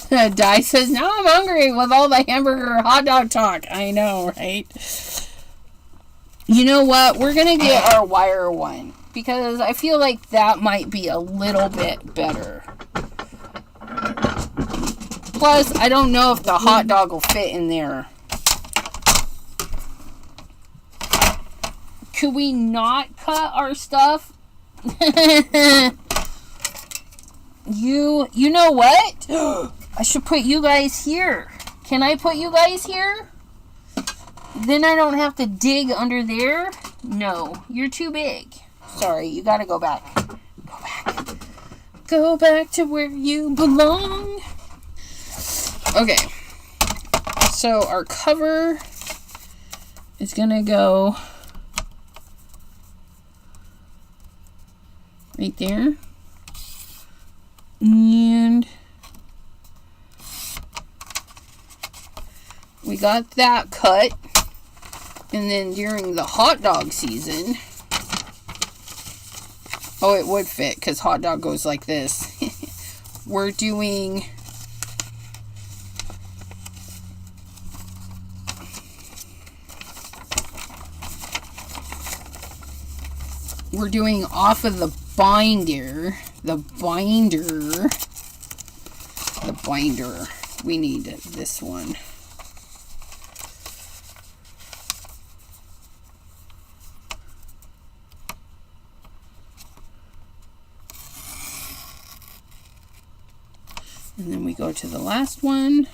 Di says, now I'm hungry with all the hamburger hot dog talk. I know, right? You know what? We're going to get our wire one, because I feel like that might be a little bit better. Plus, I don't know if the hot dog will fit in there. Could we not cut our stuff? You know what? I should put you guys here. Can I put you guys here? Then I don't have to dig under there? No, you're too big. Sorry, you gotta go back. Go back. Go back to where you belong. Okay. So our cover is gonna go right there. And we got that cut. And then during the hot dog season, oh, it would fit because hot dog goes like this. We're doing off of the binder. The binder. We need this one. And then we go to the last one.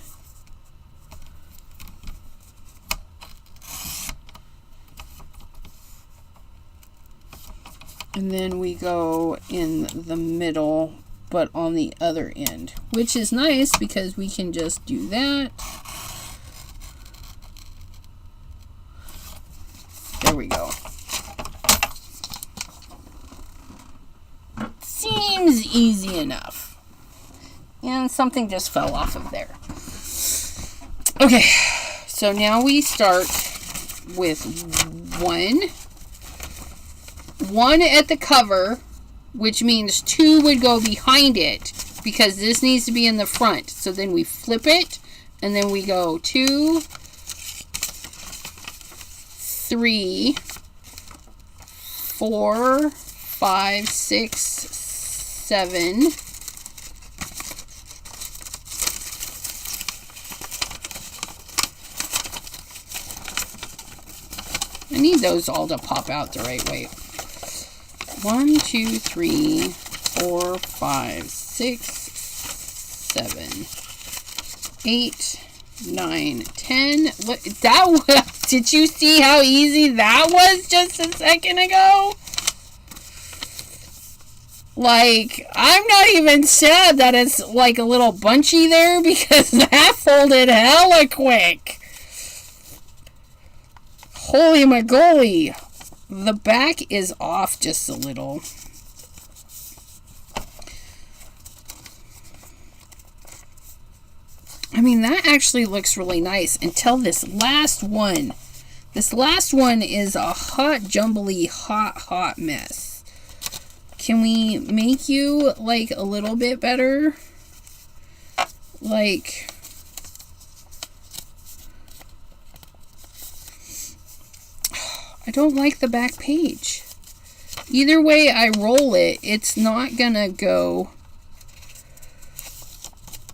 And then we go in the middle, but on the other end, which is nice because we can just do that. There we go. Seems easy enough. And something just fell off of there. Okay, so now we start with one at the cover, which means 2 would go behind it because this needs to be in the front. So then we flip it, and then we go 2, 3, 4, 5, 6, 7. I need those all to pop out the right way. 1, 2, 3, 4, 5, 6, 7, 8, 9, 10. Look, that was, did you see how easy that was just a second ago? Like, I'm not even sad that it's like a little bunchy there because that folded hella quick. Holy moly. The back is off just a little. I mean, that actually looks really nice until this last one. This last one is a hot, jumbly, hot mess. Can we make you like a little bit better? like, I don't like the back page. Either way I roll it, it's not gonna go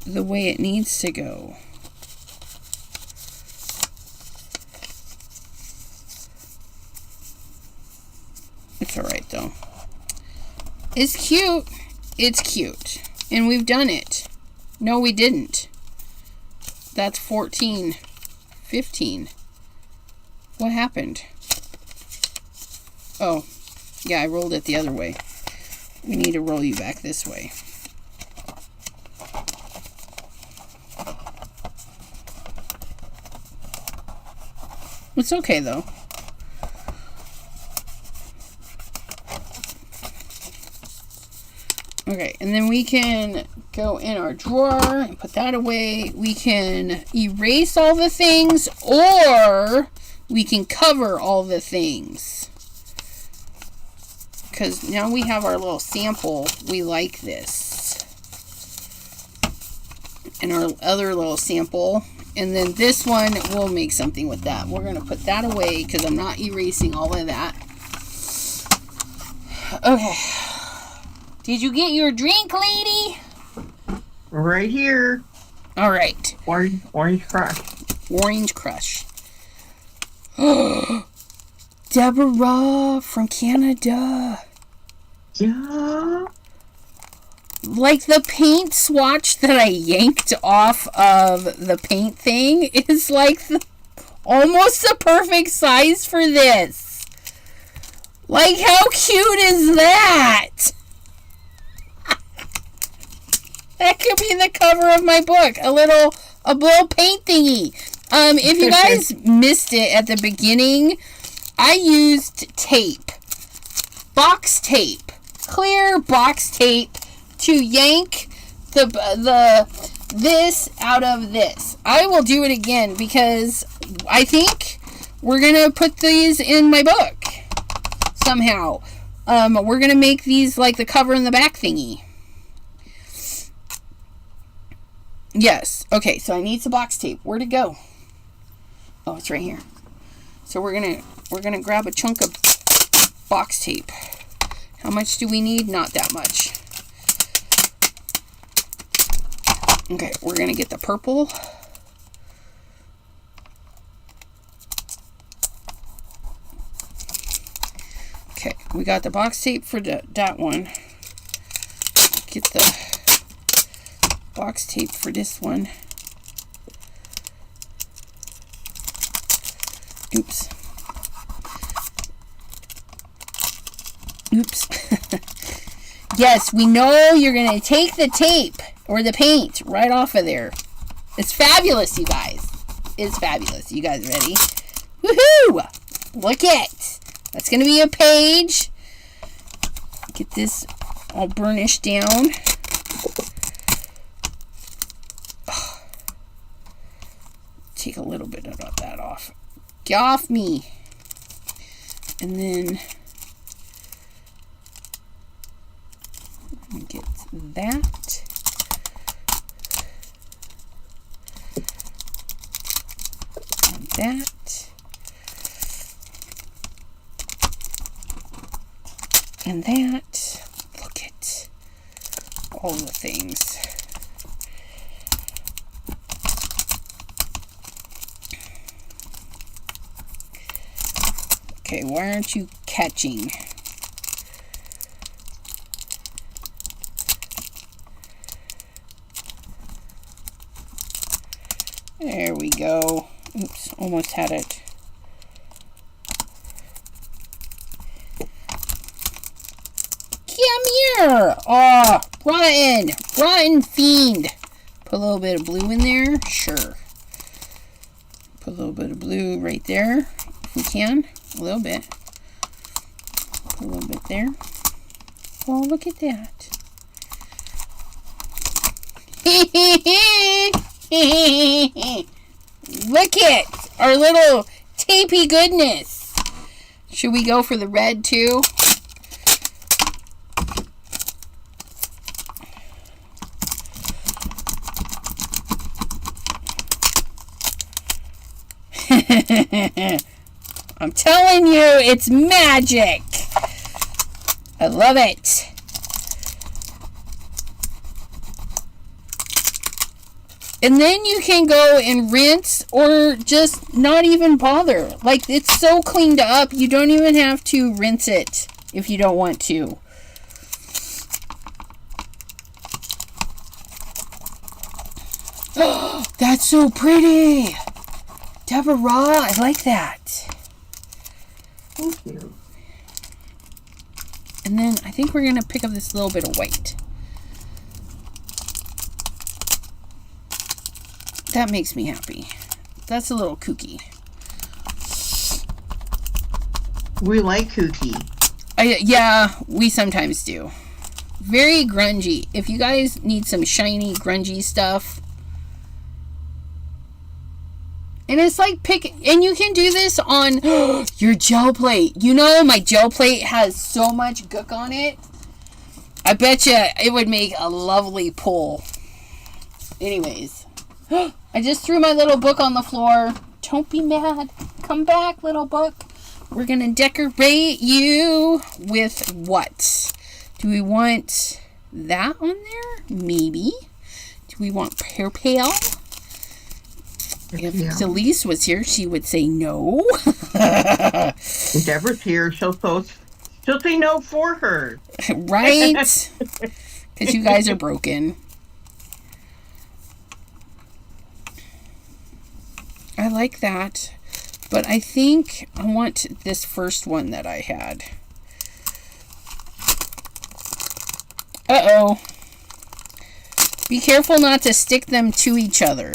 the way it needs to go. It's alright though. It's cute. It's cute. And we've done it. No, we didn't. That's 14. 15. What happened? Oh. Yeah, I rolled it the other way. We need to roll you back this way. It's okay though. Okay, and then we can go in our drawer and put that away. We can erase all the things, or we can cover all the things. Because now we have our little sample. We like this. And our other little sample. And then this one, we'll make something with that. We're going to put that away because I'm not erasing all of that. Okay. Did you get your drink, lady?
Right here.
All right.
Orange Crush.
Orange Crush. Deborah from Canada.
Yeah.
Like the paint swatch that I yanked off of the paint thing is like almost the perfect size for this. Like, how cute is that? That could be the cover of my book. A little paint thingy. If you guys missed it at the beginning, I used tape. Box tape. Clear box tape to yank this out of this. I will do it again because I think we're gonna put these in my book somehow. We're gonna make these like the cover and the back thingy. Yes. Okay, so I need some box tape. Where'd it go? Oh, it's right here. So we're gonna grab a chunk of box tape. How much do we need? Not that much. Okay, we're gonna get the purple. Okay, we got the box tape for that one. Get the box tape for this one. Oops. Oops. Yes, we know you're going to take the tape or the paint right off of there. It's fabulous, you guys. It's fabulous. You guys ready? Woohoo! Look it. That's going to be a page. Get this all burnished down. Take a little bit of that off. Get off me. And then get that. And that. And that. Look at all the things. Okay, why aren't you catching? There we go. Oops, almost had it. Come here! Oh, rotten fiend. Put a little bit of blue in there. Sure. Put a little bit of blue right there, if we can. A little bit. Put a little bit there. Oh, look at that. Look at our little tapey goodness. Should we go for the red too? I'm telling you, it's magic. I love it. And then you can go and rinse or just not even bother. Like, it's so cleaned up, you don't even have to rinse it if you don't want to. Oh, that's so pretty. Deborah, I like that.
Thank you.
And then I think we're going to pick up this little bit of white. That makes me happy. That's a little kooky.
We like kooky.
Yeah, we sometimes do. Very grungy. If you guys need some shiny, grungy stuff. And it's like and you can do this on your gel plate. You know, my gel plate has so much gook on it. I bet you it would make a lovely pull. Anyways. I just threw my little book on the floor. Don't be mad. Come back, little book. We're going to decorate you with what? Do we want that on there? Maybe. Do we want Pear Pale? If Delise was here, she would say no.
If Deborah's here, she'll say no for her.
Right? Because you guys are broken. I like that, but I think I want this first one that I had. Uh-oh. Be careful not to stick them to each other.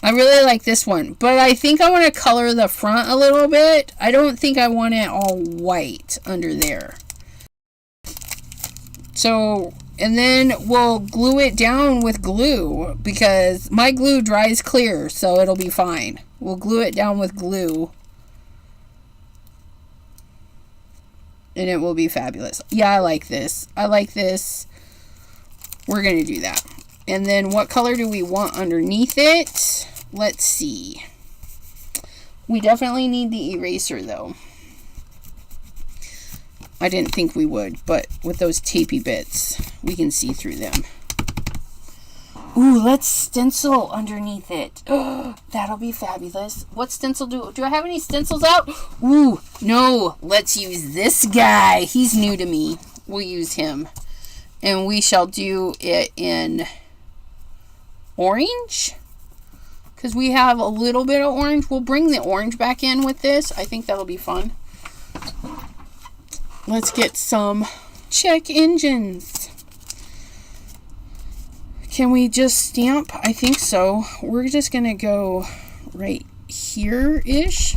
I really like this one, but I think I want to color the front a little bit. I don't think I want it all white under there. So, and then we'll glue it down with glue because my glue dries clear, so it'll be fine. We'll glue it down with glue. And it will be fabulous. Yeah, I like this. I like this. We're going to do that. And then what color do we want underneath it? Let's see. We definitely need the eraser though. I didn't think we would, but with those tapey bits, we can see through them. Ooh, let's stencil underneath it. Oh, that'll be fabulous. What stencil do I have any stencils out? Ooh, no, let's use this guy. He's new to me. We'll use him. And we shall do it in orange. Because we have a little bit of orange. We'll bring the orange back in with this. I think that'll be fun. Let's get some check engines. Can we just stamp? I think so. We're just going to go right here-ish.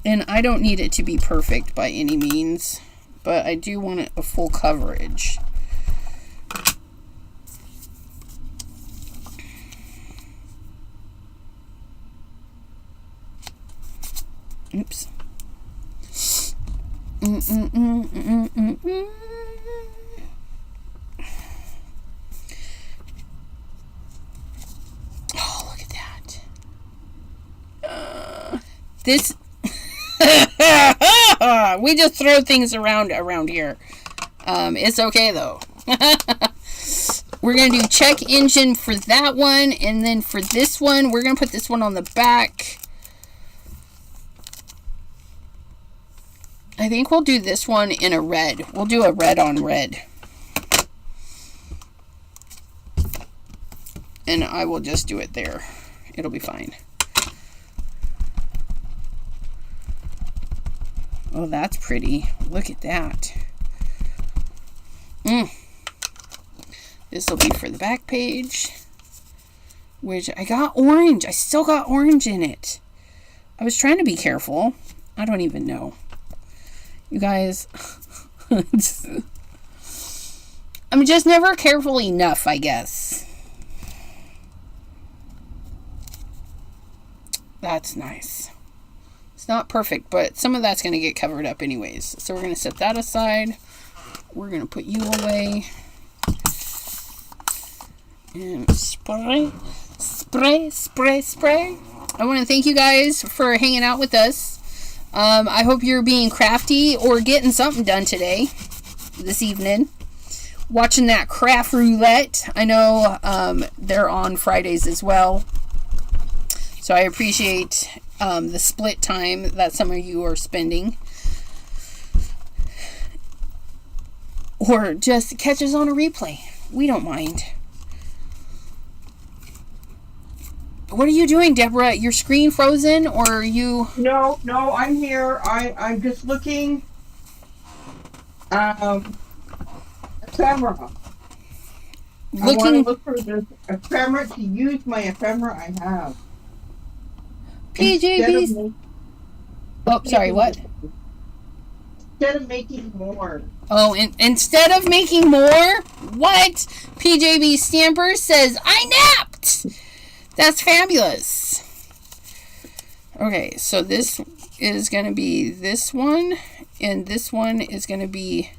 And I don't need it to be perfect by any means, but I do want it a full coverage. Oops. Oh, look at that. This we just throw things around here. It's okay though. We're gonna do check engine for that one, and then for this one, we're gonna put this one on the back. I think we'll do this one in a red. We'll do a red on red. And I will just do it there. It'll be fine. Oh, that's pretty. Look at that. This will be for the back page. Which I got orange. I still got orange in it. I was trying to be careful. I don't even know. You guys, I'm just never careful enough, I guess. That's nice. It's not perfect, but some of that's going to get covered up anyways. So we're going to set that aside. We're going to put you away. And spray Spray, spray, spray. I want to thank you guys for hanging out with us. I hope you're being crafty or getting something done today, this evening. Watching that craft roulette. I know they're on Fridays as well. So I appreciate the split time that some of you are spending. Or just catch us on a replay. We don't mind. What are you doing, Deborah? Your screen frozen, or are you...
No, I'm here. I'm just looking. Ephemera. I want to look for the ephemera to use my ephemera I have.
PJB's... Oh, sorry, what?
Instead of making more.
Oh, instead of making more? What? PJB Stamper says, I napped! That's fabulous. Okay, so this is going to be this one, and this one is going to be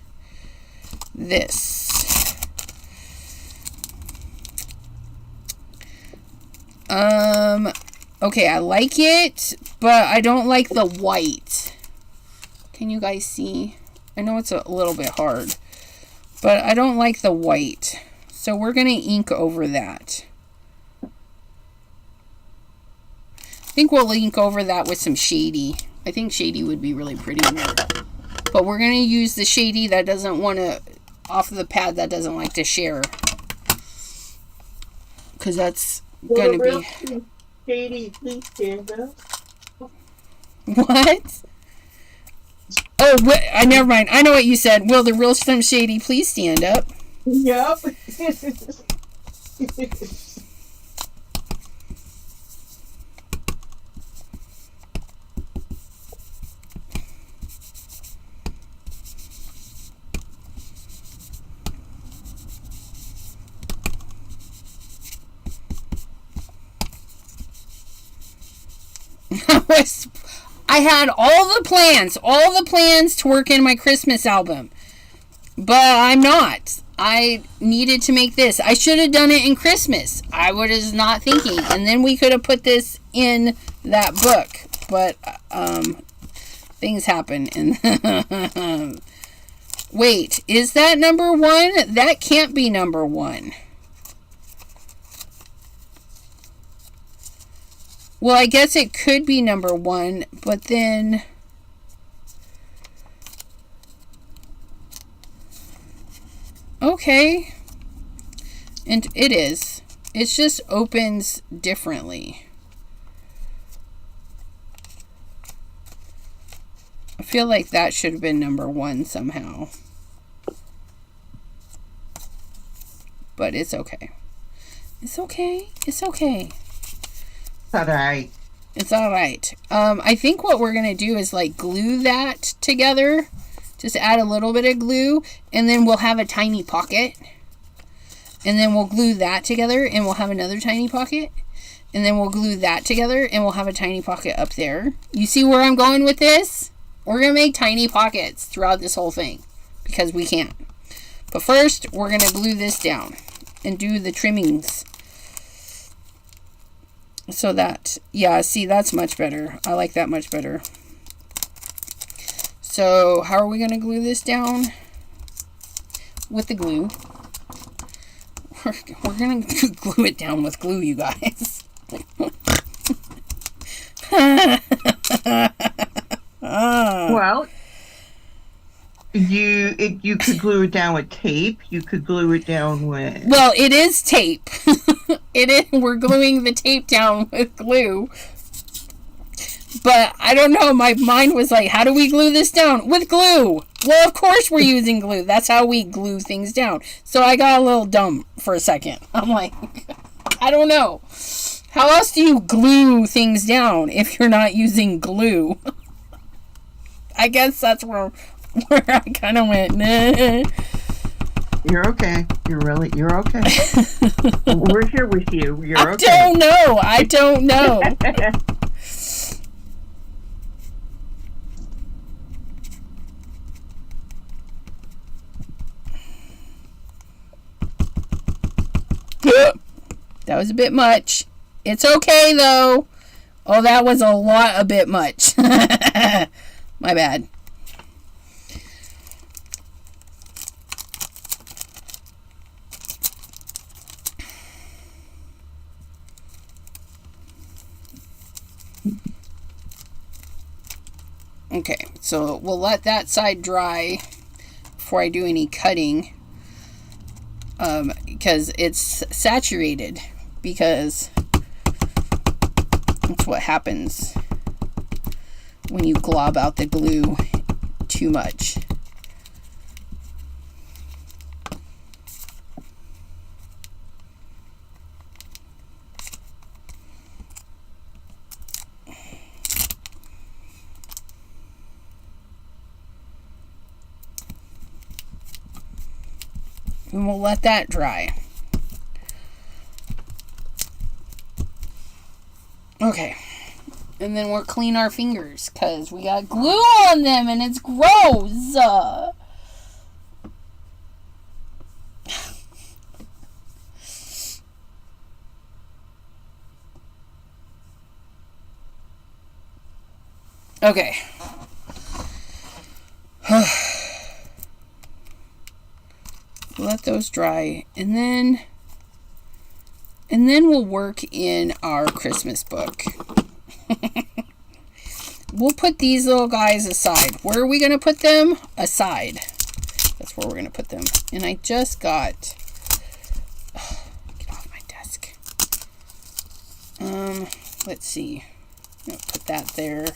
this. Okay, I like it, but I don't like the white. Can you guys see? I know it's a little bit hard, but I don't like the white. So we're going to ink over that. I think we'll ink over that with some shady. I think shady would be really pretty in there. But we're going to use the shady that doesn't want to, off of the pad that doesn't like to share. Because that's going to be...
Shady, please stand up.
What? Oh, never mind. I know what you said. Will the real Slim Shady please stand up?
Yep.
I had all the plans to work in my Christmas album, but I'm not. I needed to make this. I should have done it in Christmas. I was not thinking, and then we could have put this in that book, but things happen. And wait, is that number 1? That can't be number 1. Well, I guess it could be number 1, but then... Okay. And it is. It just opens differently. I feel like that should have been number 1 somehow. But it's okay. It's okay. It's okay.
Alright.
It's alright. I think what we're going to do is like glue that together. Just add a little bit of glue. And then we'll have a tiny pocket. And then we'll glue that together. And we'll have another tiny pocket. And then we'll glue that together. And we'll have a tiny pocket up there. You see where I'm going with this? We're going to make tiny pockets throughout this whole thing. Because we can. But first, we're going to glue this down. And do the trimmings. So that, yeah, see, that's much better. I like that much better. So, how are we going to glue this down? With the glue. We're going to glue it down with glue, you guys.
Well, you could glue it down with tape. You could glue it down with...
Well, it is tape. It is. We're gluing the tape down with glue. But I don't know. My mind was like, how do we glue this down? With glue. Well, of course we're using glue. That's how we glue things down. So I got a little dumb for a second. I'm like, I don't know. How else do you glue things down if you're not using glue? I guess that's where I kind of went, nah.
You're okay. You're okay. We're here with you. You're okay.
I don't know. That was a bit much. It's okay, though. Oh, that was a bit much. My bad. Okay, so we'll let that side dry before I do any cutting, because it's saturated, because that's what happens when you glob out the glue too much. And we'll let that dry. Okay. And then we'll clean our fingers because we got glue on them and it's gross. Okay. Let those dry, and then we'll work in our Christmas book. We'll put these little guys aside. Where are we going to put them? Aside. That's where we're going to put them. And I just got... get off my desk. Let's see. I'll put that there.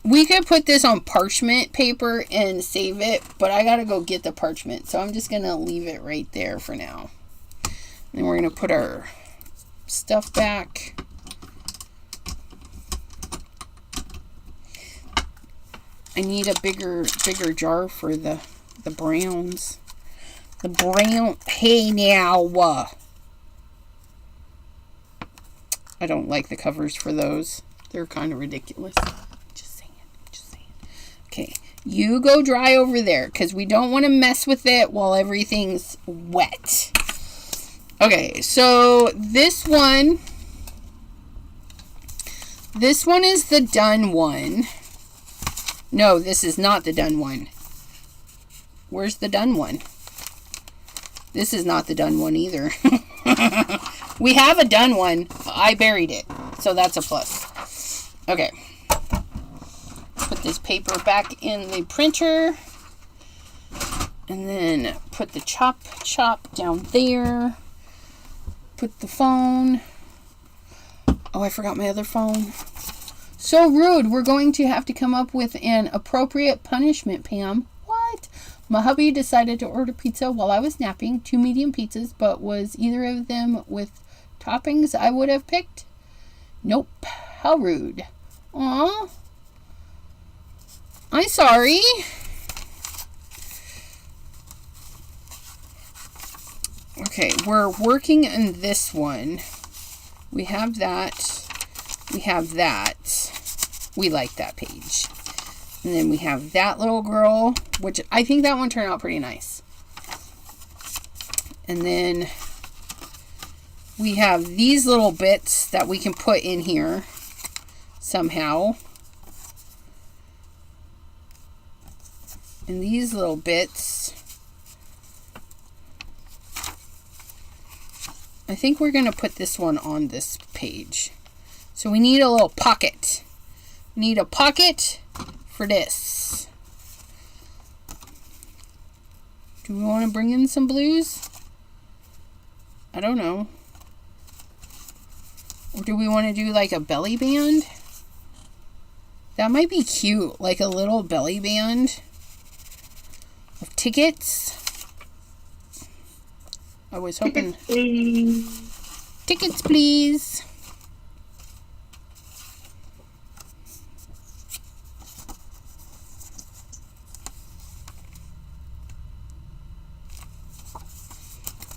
We could put this on parchment paper and save it, but I gotta go get the parchment. So I'm just gonna leave it right there for now. And we're gonna put our stuff back. I need a bigger jar for the browns. The brown, hey now. I don't like the covers for those. They're kind of ridiculous. Okay, you go dry over there because we don't want to mess with it while everything's wet. Okay, so this one is the done one. No, this is not the done one. Where's the done one? This is not the done one either. We have a done one. I buried it, so that's a plus. Okay. Put this paper back in the printer, and then put the chop down there. Put the phone. Oh, I forgot my other phone. So rude. We're going to have to come up with an appropriate punishment, Pam. What? My hubby decided to order pizza while I was napping. 2 medium pizzas, but was either of them with toppings I would have picked? Nope. How rude. Aw. I'm sorry. Okay, we're working on this one. We have that. We have that. We like that page. And then we have that little girl, which I think that one turned out pretty nice. And then we have these little bits that we can put in here somehow. And these little bits, I think we're going to put this one on this page. So we need a little pocket. We need a pocket for this. Do we want to bring in some blues? I don't know. Or do we want to do like a belly band? That might be cute, like a little belly band of tickets. I was hoping.
Tickets, please.
Tickets, please.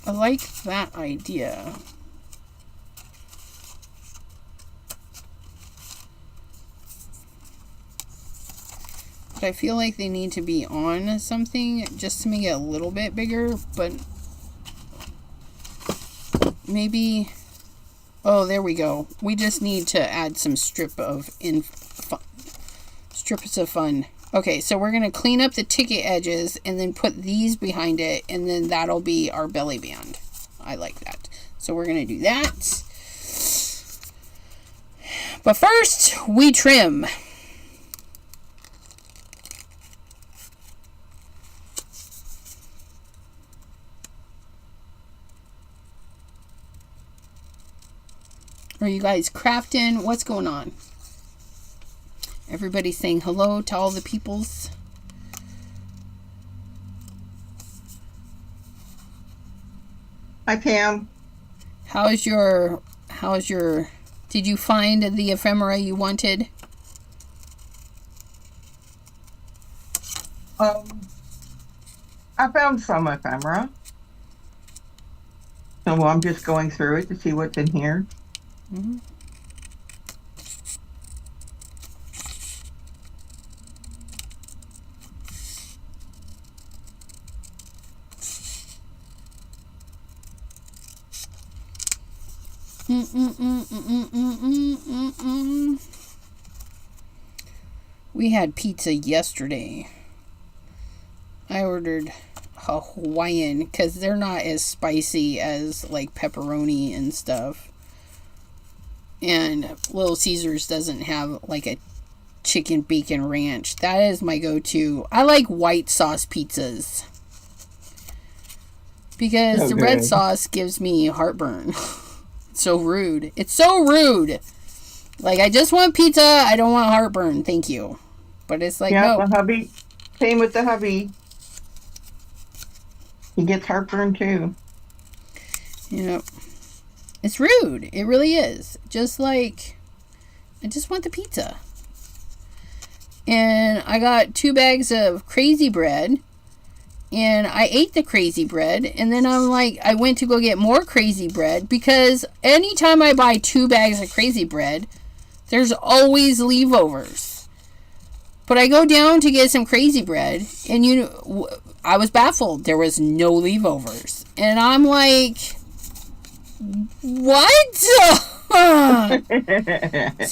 I like that idea. But I feel like they need to be on something just to make it a little bit bigger, but maybe Oh, there we go. We just need to add some strips of fun. Okay, so we're going to clean up the ticket edges and then put these behind it, and then that'll be our belly band. I like that. So we're going to do that. But first, we trim. Are you guys crafting? What's going on? Everybody saying hello to all the peoples.
Hi, Pam.
How's your, did you find the ephemera you wanted?
I found some ephemera. So I'm just going through it to see what's in here.
Mm-hmm. We had pizza yesterday. I ordered a Hawaiian because they're not as spicy as like pepperoni and stuff. And Little Caesars doesn't have like a chicken bacon ranch. That is my go-to. I like white sauce pizzas because the red sauce gives me heartburn. It's so rude. It's so rude. Like, I just want pizza. I don't want heartburn. Thank you. But it's like,
yeah,
no.
the hubby. Same with the hubby. He gets heartburn too.
You know, it's rude. It really is. Just like, I just want the pizza. And I got 2 bags of crazy bread. And I ate the crazy bread. And then I'm like, I went to go get more crazy bread. Because anytime I buy 2 bags of crazy bread, there's always leavovers. But I go down to get some crazy bread. And I was baffled. There was no leavovers. And I'm like, what? So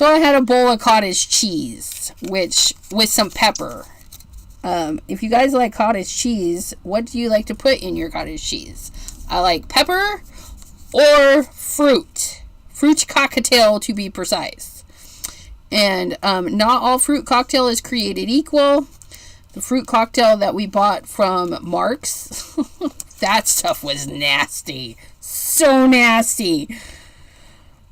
I had a bowl of cottage cheese, which with some pepper. If you guys like cottage cheese, what do you like to put in your cottage cheese? I like pepper or fruit. Fruit cocktail, to be precise. And not all fruit cocktail is created equal. The fruit cocktail that we bought from Mark's, that stuff was nasty. So nasty.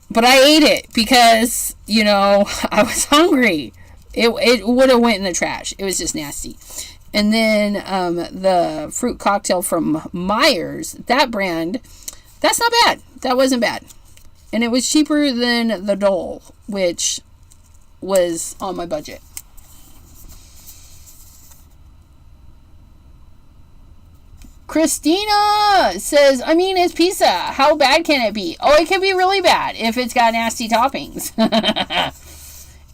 But I ate it because, I was hungry. It would have went in the trash. It was just nasty. And then the fruit cocktail from Myers, that brand, that's not bad. That wasn't bad. And it was cheaper than the Dole, which was on my budget. Christina says, it's pizza. How bad can it be? Oh, it can be really bad if it's got nasty toppings.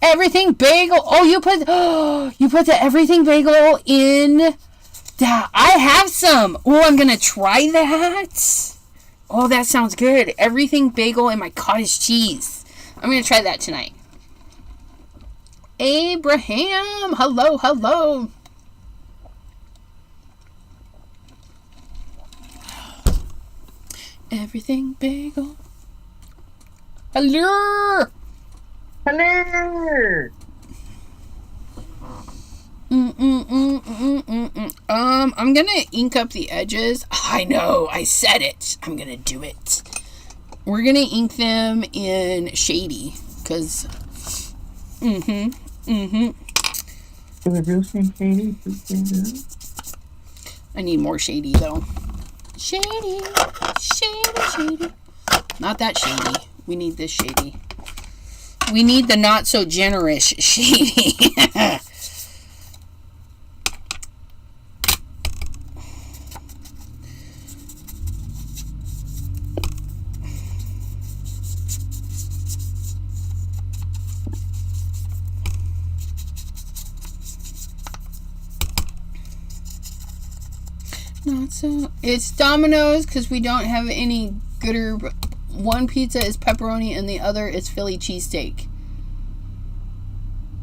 Everything bagel. Oh, you put the everything bagel in that. I have some. Oh, I'm going to try that. Oh, that sounds good. Everything bagel and my cottage cheese. I'm going to try that tonight. Abraham. Hello. Everything bagel. Hello.
I'm
gonna ink up the edges. I know, I said it. I'm gonna do it. We're gonna ink them in shady, cause
Do we do some shady?
I need more shady though. Shady. Not that shady. We need this shady. We need the not so generous shady. Not so. It's Domino's because we don't have any gooder one pizza is pepperoni and the other is Philly cheesesteak.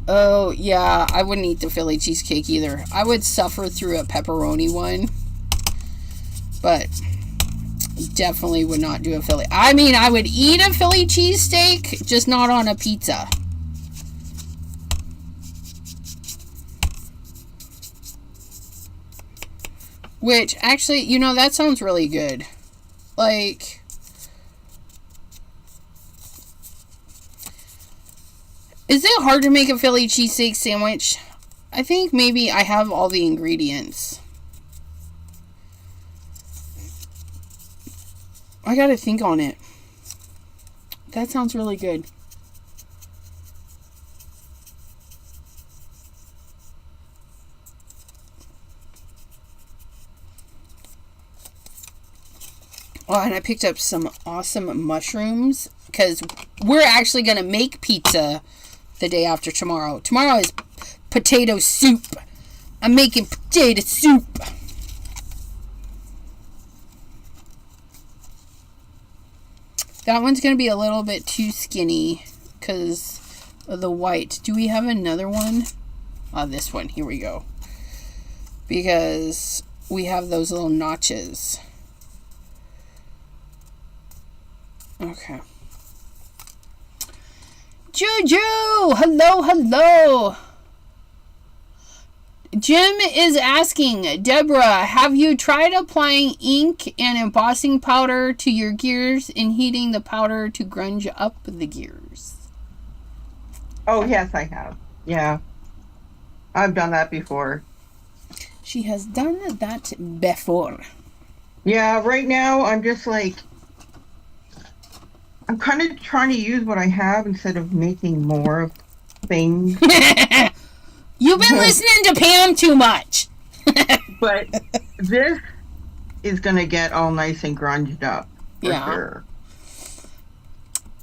Oh, yeah, I wouldn't eat the Philly cheesecake either. I would suffer through a pepperoni one. But definitely would not do a Philly. I mean, I would eat a Philly cheesesteak, just not on a pizza. Which, actually, you know, that sounds really good. Like, is it hard to make a Philly cheesesteak sandwich? I think maybe I have all the ingredients. I gotta think on it. That sounds really good. Oh, and I picked up some awesome mushrooms because we're actually going to make pizza the day after tomorrow. Tomorrow is potato soup. I'm making potato soup. That one's going to be a little bit too skinny because of the white. Do we have another one? Oh, this one. Here we go. Because we have those little notches. Okay. Juju! Hello, hello! Jim is asking, Deborah, have you tried applying ink and embossing powder to your gears and heating the powder to grunge up the gears?
Oh, yes, I have. Yeah. I've done that before.
She has done that before.
Yeah, right now I'm just like, I'm kind of trying to use what I have instead of making more things.
You've been listening to Pam too much.
But this is going to get all nice and grunged up. For sure.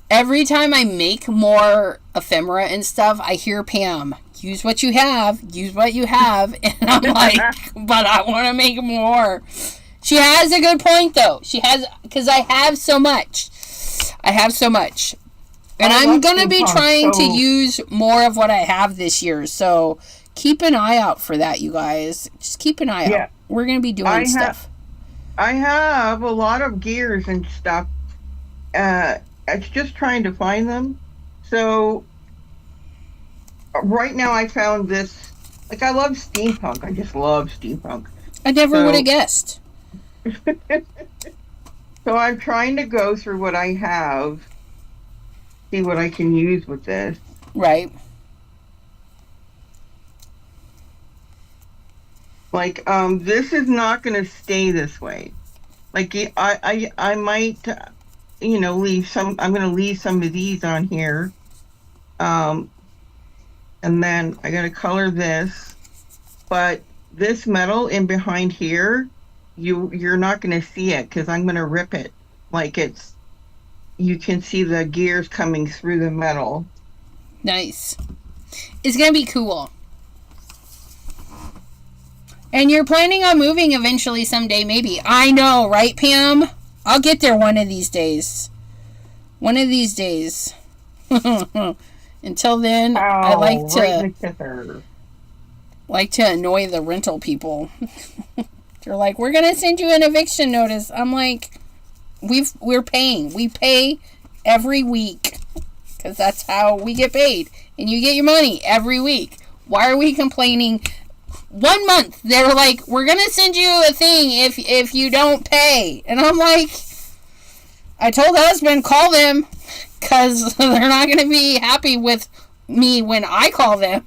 Every time I make more ephemera and stuff, I hear Pam, use what you have. And I'm like, but I want to make more. She has a good point, though. She has, because I have so much. And I'm going to be trying to use more of what I have this year. So keep an eye out for that, you guys. Just keep an eye out. We're going to be doing stuff.
I have a lot of gears and stuff. It's just trying to find them. So right now I found this. Like, I love steampunk. I just love steampunk.
I never would have guessed.
So I'm trying to go through what I have, see what I can use with this.
Right.
Like, this is not going to stay this way. Like, I might, leave some, I'm going to leave some of these on here. And then I got to color this. But this metal in behind here, you're not going to see it because I'm going to rip it. Like, you can see the gears coming through the metal.
Nice. It's going to be cool. And you're planning on moving eventually someday, maybe. I know, right, Pam? I'll get there one of these days. Until then, I like to annoy the rental people. They're like, we're going to send you an eviction notice. I'm like, we're paying. We pay every week because that's how we get paid. And you get your money every week. Why are we complaining? 1 month, they were like, we're going to send you a thing if you don't pay. And I'm like, I told the husband, call them because they're not going to be happy with me when I call them.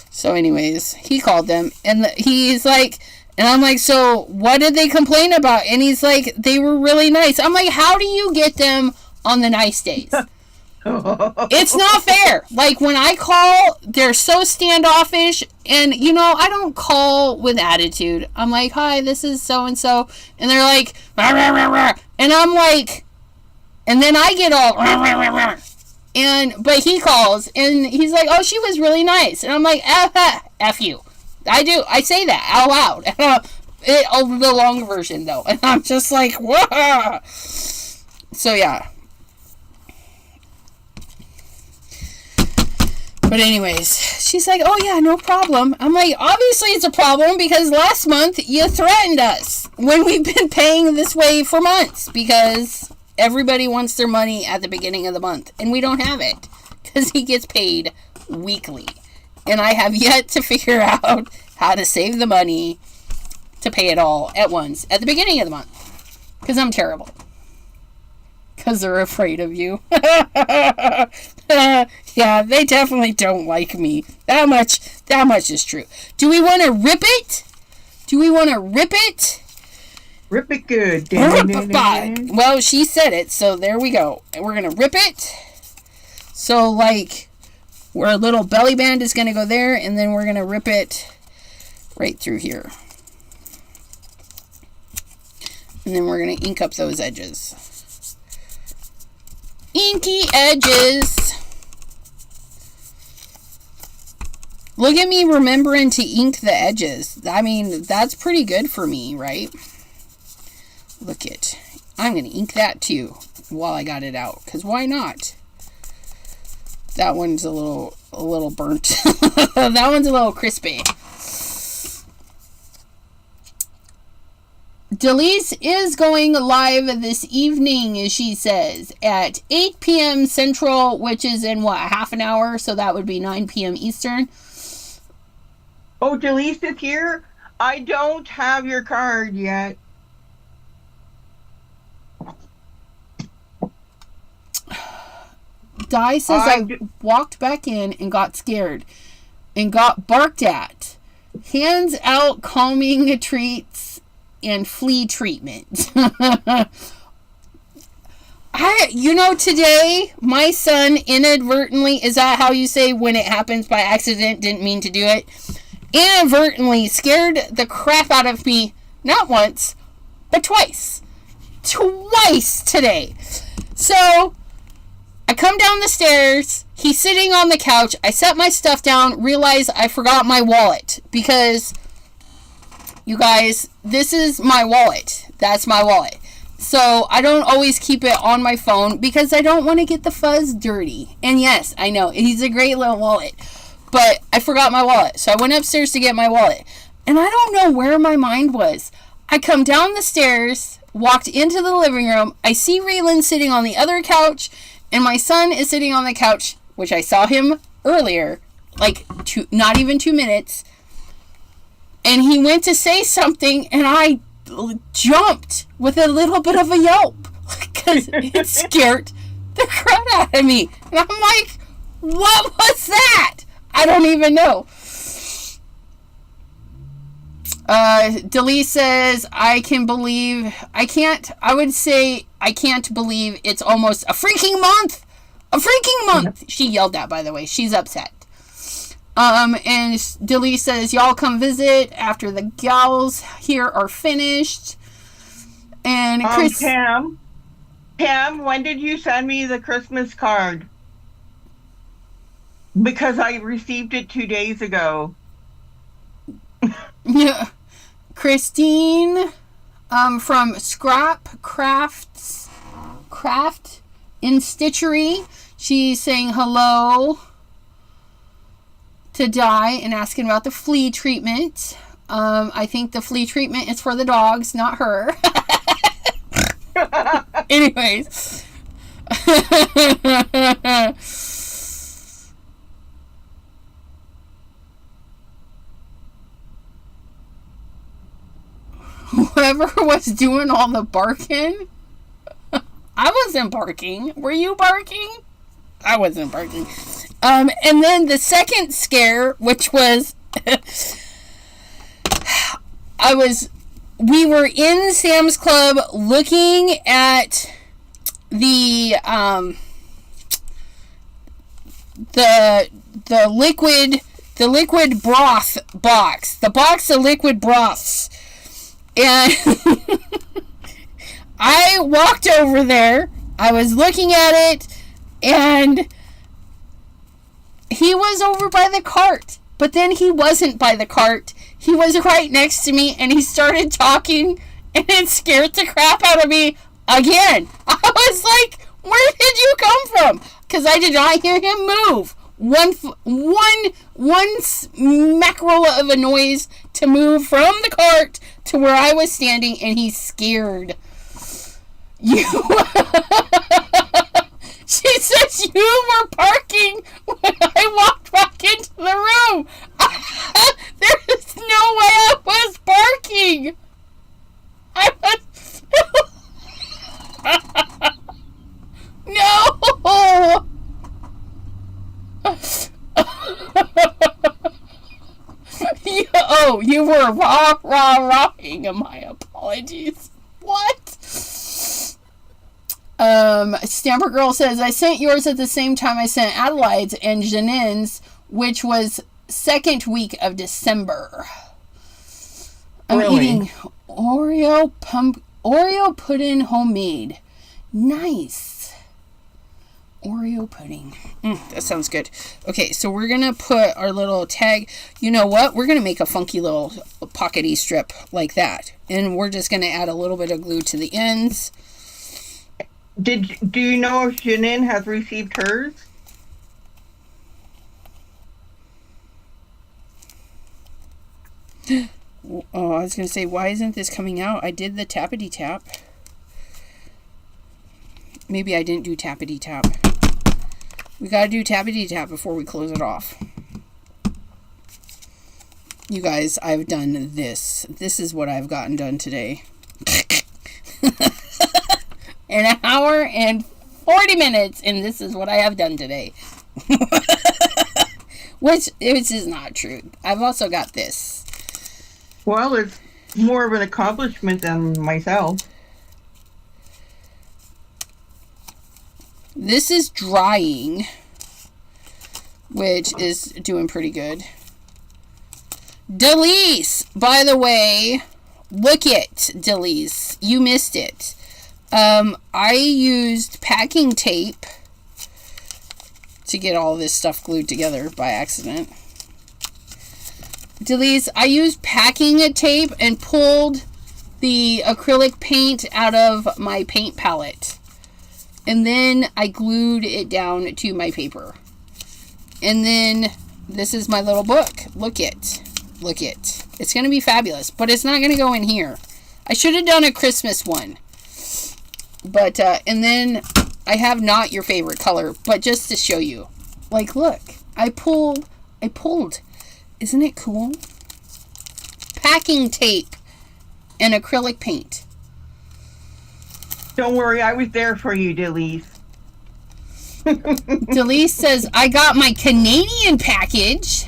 So anyways, he called them and he's like, and I'm like, so what did they complain about? And he's like, they were really nice. I'm like, how do you get them on the nice days? It's not fair. Like, when I call, they're so standoffish, and I don't call with attitude. I'm like, hi, this is so and so, and they're like, rah, rah, rah, rah. And I'm like, and then I get all rah, rah, rah, rah. But he calls and he's like, oh, she was really nice, and I'm like, F you. I say that out loud. The long version, though. And I'm just like, whoa. So, yeah. But anyways, she's like, oh, yeah, no problem. I'm like, obviously it's a problem because last month you threatened us when we've been paying this way for months because everybody wants their money at the beginning of the month. And we don't have it because he gets paid weekly. And I have yet to figure out how to save the money to pay it all at once at the beginning of the month. Because I'm terrible. Because they're afraid of you. Yeah, they definitely don't like me. That much is true. Do we want to rip it?
Rip it good.
Well, she said it, so there we go. And we're going to rip it. So, like, where a little belly band is going to go there, and then we're going to rip it right through here. And then we're going to ink up those edges. Inky edges. Look at me remembering to ink the edges. I mean, that's pretty good for me, right? Look it. I'm going to ink that too while I got it out. Because why not? That one's a little burnt. That one's a little crispy. Delise is going live this evening, she says, at 8 p.m. Central, which is in, half an hour? So that would be 9 p.m. Eastern.
Oh, Delise is here? I don't have your card yet.
Di says I walked back in and got scared and got barked at. Hands out calming treats and flea treatment. Today, my son inadvertently, is that how you say when it happens by accident, didn't mean to do it? Inadvertently scared the crap out of me, not once, but twice. Twice today. So, I come down the stairs, he's sitting on the couch, I set my stuff down, realize I forgot my wallet, because, you guys, this is my wallet. That's my wallet. So, I don't always keep it on my phone, because I don't want to get the fuzz dirty. And yes, I know, he's a great little wallet, but I forgot my wallet, so I went upstairs to get my wallet, and I don't know where my mind was. I come down the stairs, walked into the living room, I see Raylan sitting on the other couch, and my son is sitting on the couch, which I saw him earlier, not even 2 minutes. And he went to say something, and I jumped with a little bit of a yelp. Because it scared the crap out of me. And I'm like, what was that? I don't even know. Delise says, I can't believe it's almost a freaking month. A freaking month. She yelled that, by the way. She's upset. And Delise says, y'all come visit after the gals here are finished. And Chris.
Pam, when did you send me the Christmas card? Because I received it 2 days ago.
Yeah. Christine from Scrap Craft in Stitchery. She's saying hello to Di and asking about the flea treatment. I think the flea treatment is for the dogs, not her. Anyways. Whoever was doing all the barking, I wasn't barking. Were you barking? I wasn't barking. And then the second scare, which was, we were in Sam's Club looking at the liquid broth box, the box of liquid broths. And I walked over there, I was looking at it, and he was over by the cart. But then he wasn't by the cart. He was right next to me, and he started talking, and it scared the crap out of me again. I was like, where did you come from? Because I did not hear him move. One mackerel of a noise to move from the cart to where I was standing, and he's scared. You... She says you were parking when I walked back into the room. There is no way I was parking. I was... No. You were rawing. My apologies. What? Stamper Girl says, I sent yours at the same time I sent Adelaide's and Janine's, which was second week of December. I'm eating Oreo pudding homemade. Nice. Oreo pudding. That sounds good. Okay, so we're going to put our little tag. You know what? We're going to make a funky little pockety strip like that. And we're just going to add a little bit of glue to the ends.
Do you know if Janine has received hers?
Oh, I was going to say, why isn't this coming out? I did the tappity tap. Maybe I didn't do tappity tap. We got to do tappity tap before we close it off. You guys, I've done this. This is what I've gotten done today. An hour and 40 minutes, and this is what I have done today. Which is not true. I've also got this.
Well, it's more of an accomplishment than myself.
This is drying, which is doing pretty good. Delise, by the way, look it, Delise. You missed it. I used packing tape to get all this stuff glued together by accident. Delise, I used packing tape and pulled the acrylic paint out of my paint palette. And then I glued it down to my paper. And then this is my little book. Look it. Look it. It's going to be fabulous, but it's not going to go in here. I should have done a Christmas one. But, and then I have not your favorite color, but just to show you. Like, look. I pulled. Isn't it cool? Packing tape and acrylic paint.
Don't worry, I was there for you, Delise.
Delise says, I got my Canadian package.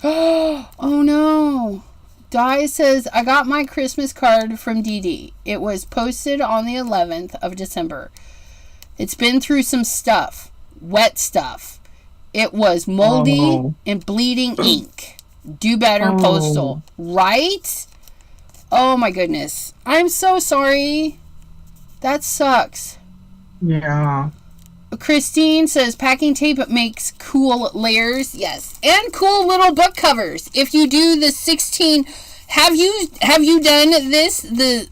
Oh no. Di says, I got my Christmas card from Dee Dee. It was posted on the 11th of December. It's been through some stuff. Wet stuff. It was moldy and bleeding ink. Do better, Postal. Right? Oh my goodness. I'm so sorry. That sucks.
Yeah.
Christine says packing tape makes cool layers. Yes. And cool little book covers. If you do the 16, have you done this? The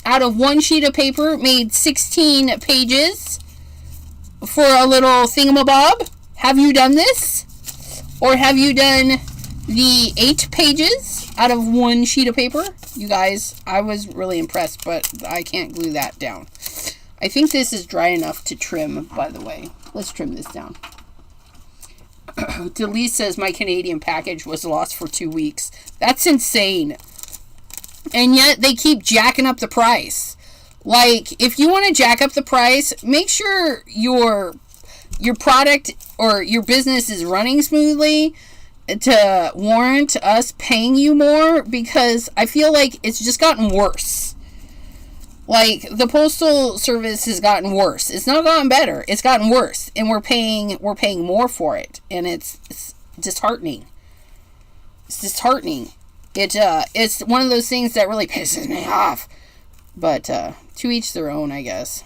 out of one sheet of paper made 16 pages for a little thingamabob? Have you done this? Or have you done the 8 pages out of one sheet of paper? You guys, I was really impressed, but I can't glue that down. I think this is dry enough to trim, by the way. Let's trim this down. Delise says my Canadian package was lost for 2 weeks. That's insane. And yet they keep jacking up the price. Like, if you want to jack up the price, make sure your product or your business is running smoothly to warrant us paying you more, because I feel like it's just gotten worse. Like, the postal service has gotten worse. It's not gotten better. It's gotten worse, and we're paying more for it, and it's disheartening. It's disheartening. It's one of those things that really pisses me off. But to each their own, I guess.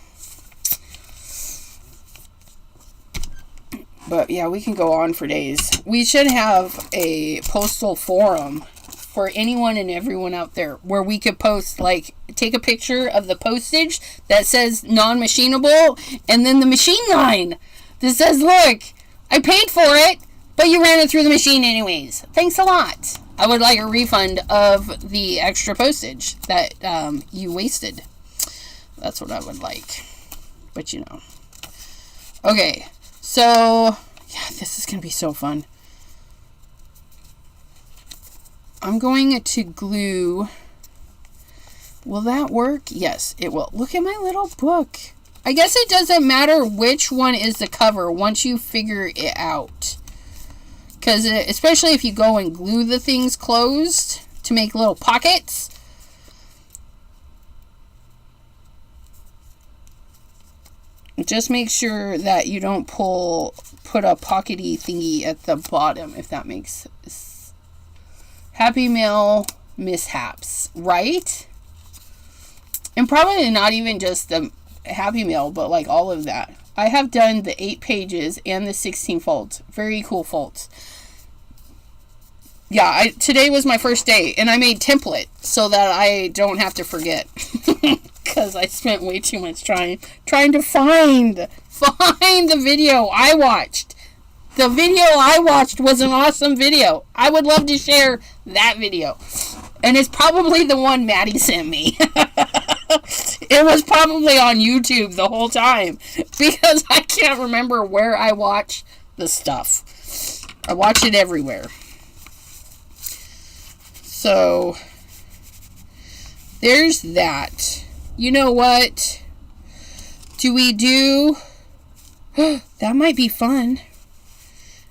But yeah, we can go on for days. We should have a postal forum for anyone and everyone out there where we could post, like, take a picture of the postage that says non-machinable and then the machine line that says, look, I paid for it, but you ran it through the machine anyways. Thanks a lot. I would like a refund of the extra postage that you wasted. That's what I would like. But you know. Okay. So, yeah, this is going to be so fun. I'm going to glue. Will that work? Yes, it will. Look at my little book. I guess it doesn't matter which one is the cover once you figure it out. Because especially if you go and glue the things closed to make little pockets. Just make sure that you don't put a pockety thingy at the bottom, if that makes sense. Happy Mail mishaps, right? And probably not even just the Happy Mail, but like all of that. I have done the 8 pages and the 16 folds. Very cool folds. Yeah, today was my first day, and I made template so that I don't have to forget. Because I spent way too much trying to find the video I watched. The video I watched was an awesome video. I would love to share that video. And it's probably the one Maddie sent me. It was probably on YouTube the whole time. Because I can't remember where I watch the stuff. I watch it everywhere. So, there's that. You know what? Do we do... that might be fun.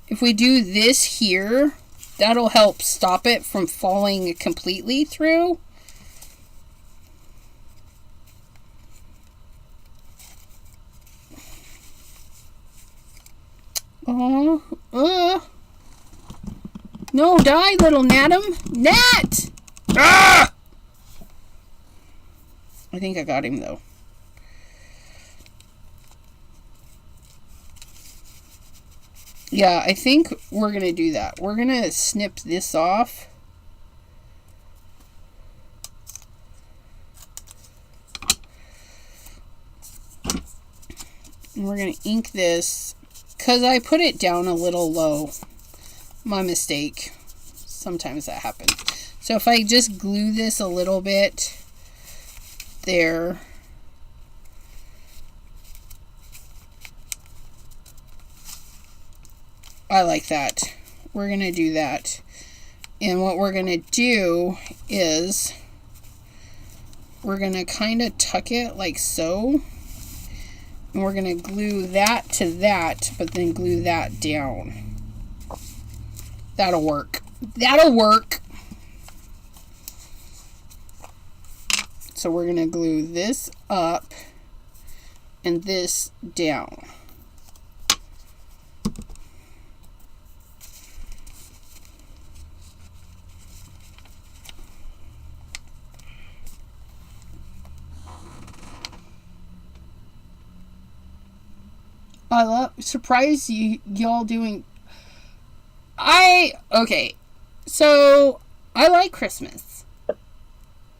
If we do this here, that'll help stop it from falling completely through. Oh, no, die, little Natum. Nat! Ah! I think I got him, though. Yeah, I think we're going to do that. We're going to snip this off. And we're going to ink this because I put it down a little low. My mistake. Sometimes that happens. So if I just glue this a little bit there. I like that. We're going to do that. And what we're going to do is we're going to kind of tuck it like so. And we're going to glue that to that, but then glue that down. That'll work. That'll work. So we're going to glue this up and this down. Surprised y'all doing. Okay, so I like Christmas.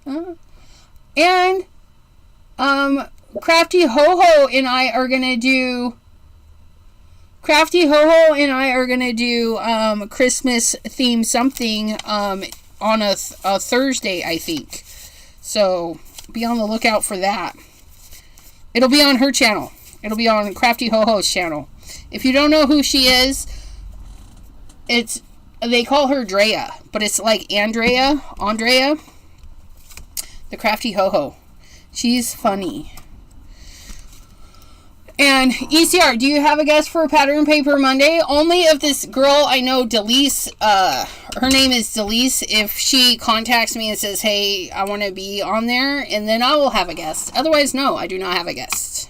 And Crafty Ho-Ho and I are gonna do Christmas theme something on a Thursday, I think. So be on the lookout for that. It'll be on her channel. It'll be on Crafty Ho-Ho's channel. If you don't know who she is, they call her Drea, but it's like Andrea, the Crafty Ho-Ho. She's funny. And ECR, do you have a guest for Pattern Paper Monday? Only if this girl I know, Delise, her name is Delise, if she contacts me and says, hey, I want to be on there, and then I will have a guest. Otherwise, no, I do not have a guest.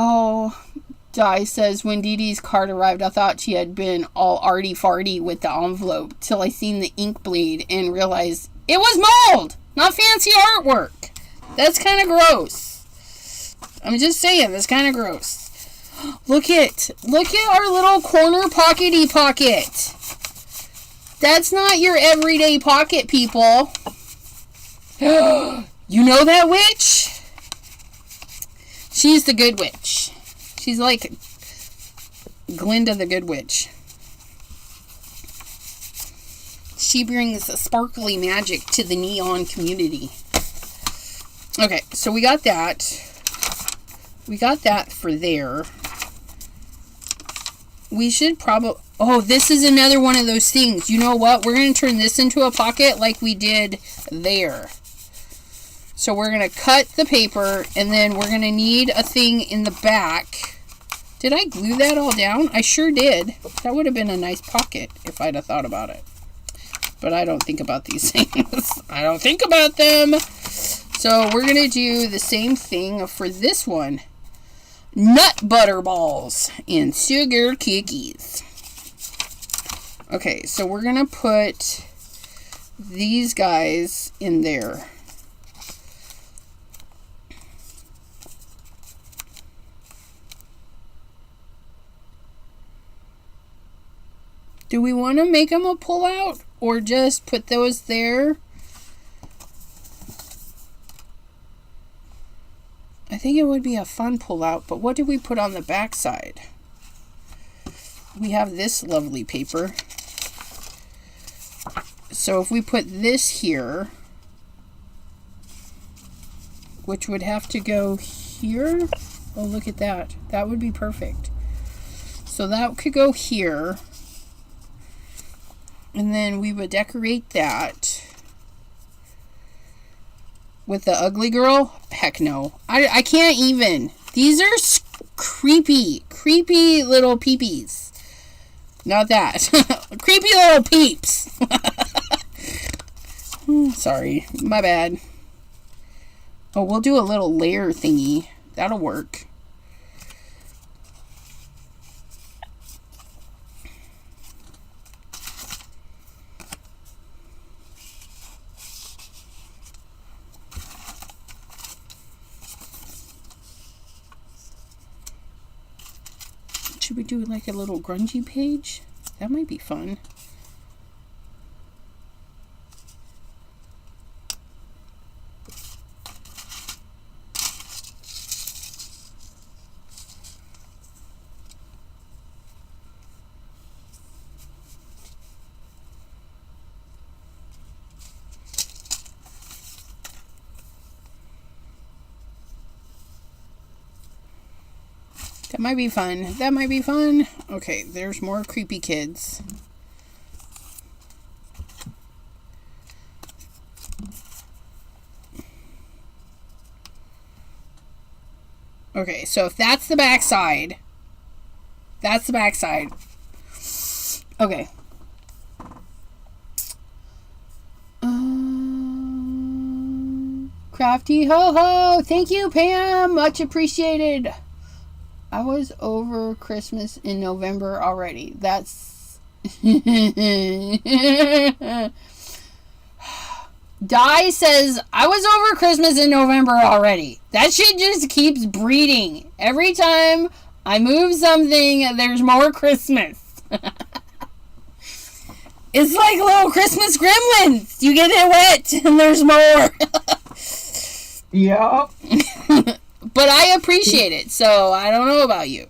Oh, Di says, when Dee Dee's card arrived, I thought she had been all arty-farty with the envelope till I seen the ink bleed and realized it was mold, not fancy artwork. That's kind of gross. I'm just saying, that's kind of gross. Look at our little corner pockety pocket. That's not your everyday pocket, people. You know that witch? She's the good witch. She's like Glinda the Good Witch. She brings a sparkly magic to the neon community. Okay, so we got that. We got that for there. We should probably... Oh, this is another one of those things. You know what? We're going to turn this into a pocket like we did there. So we're going to cut the paper, and then we're going to need a thing in the back. Did I glue that all down? I sure did. That would have been a nice pocket if I'd have thought about it. But I don't think about these things. I don't think about them. So we're going to do the same thing for this one. Nut butter balls and sugar cookies. Okay, so we're going to put these guys in there. Do we want to make them a pull-out or just put those there? I think it would be a fun pull-out, but what do we put on the back side? We have this lovely paper. So if we put this here, which would have to go here. Oh, look at that. That would be perfect. So that could go here. And then we would decorate that with the ugly girl. Heck no. I can't even. These are creepy little peepees. Not that. Creepy little peeps. Sorry. My bad. Oh, we'll do a little layer thingy. That'll work. Should we do like a little grungy page? That might be fun. That might be fun. That might be fun. Okay, there's more creepy kids. Okay, so if that's the back side, that's the back side. Okay. Crafty ho ho. Thank you, Pam. Much appreciated. I was over Christmas in November already. That's... Di says, I was over Christmas in November already. That shit just keeps breeding. Every time I move something, there's more Christmas. It's like little Christmas gremlins. You get it wet, and there's more.
Yep.
But I appreciate it, so I don't know about you.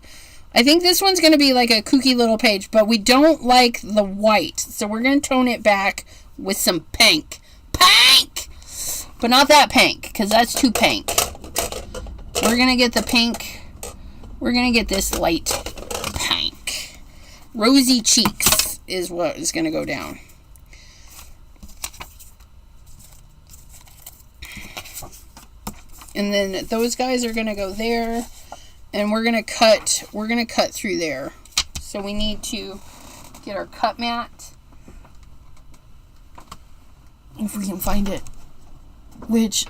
I think this one's going to be like a kooky little page, but we don't like the white. So we're going to tone it back with some pink. Pink! But not that pink, because that's too pink. We're going to get the pink. We're going to get this light pink. Rosy cheeks is what is going to go down. And then those guys are going to go there. And we're going to cut through there. So we need to get our cut mat. If we can find it. Which,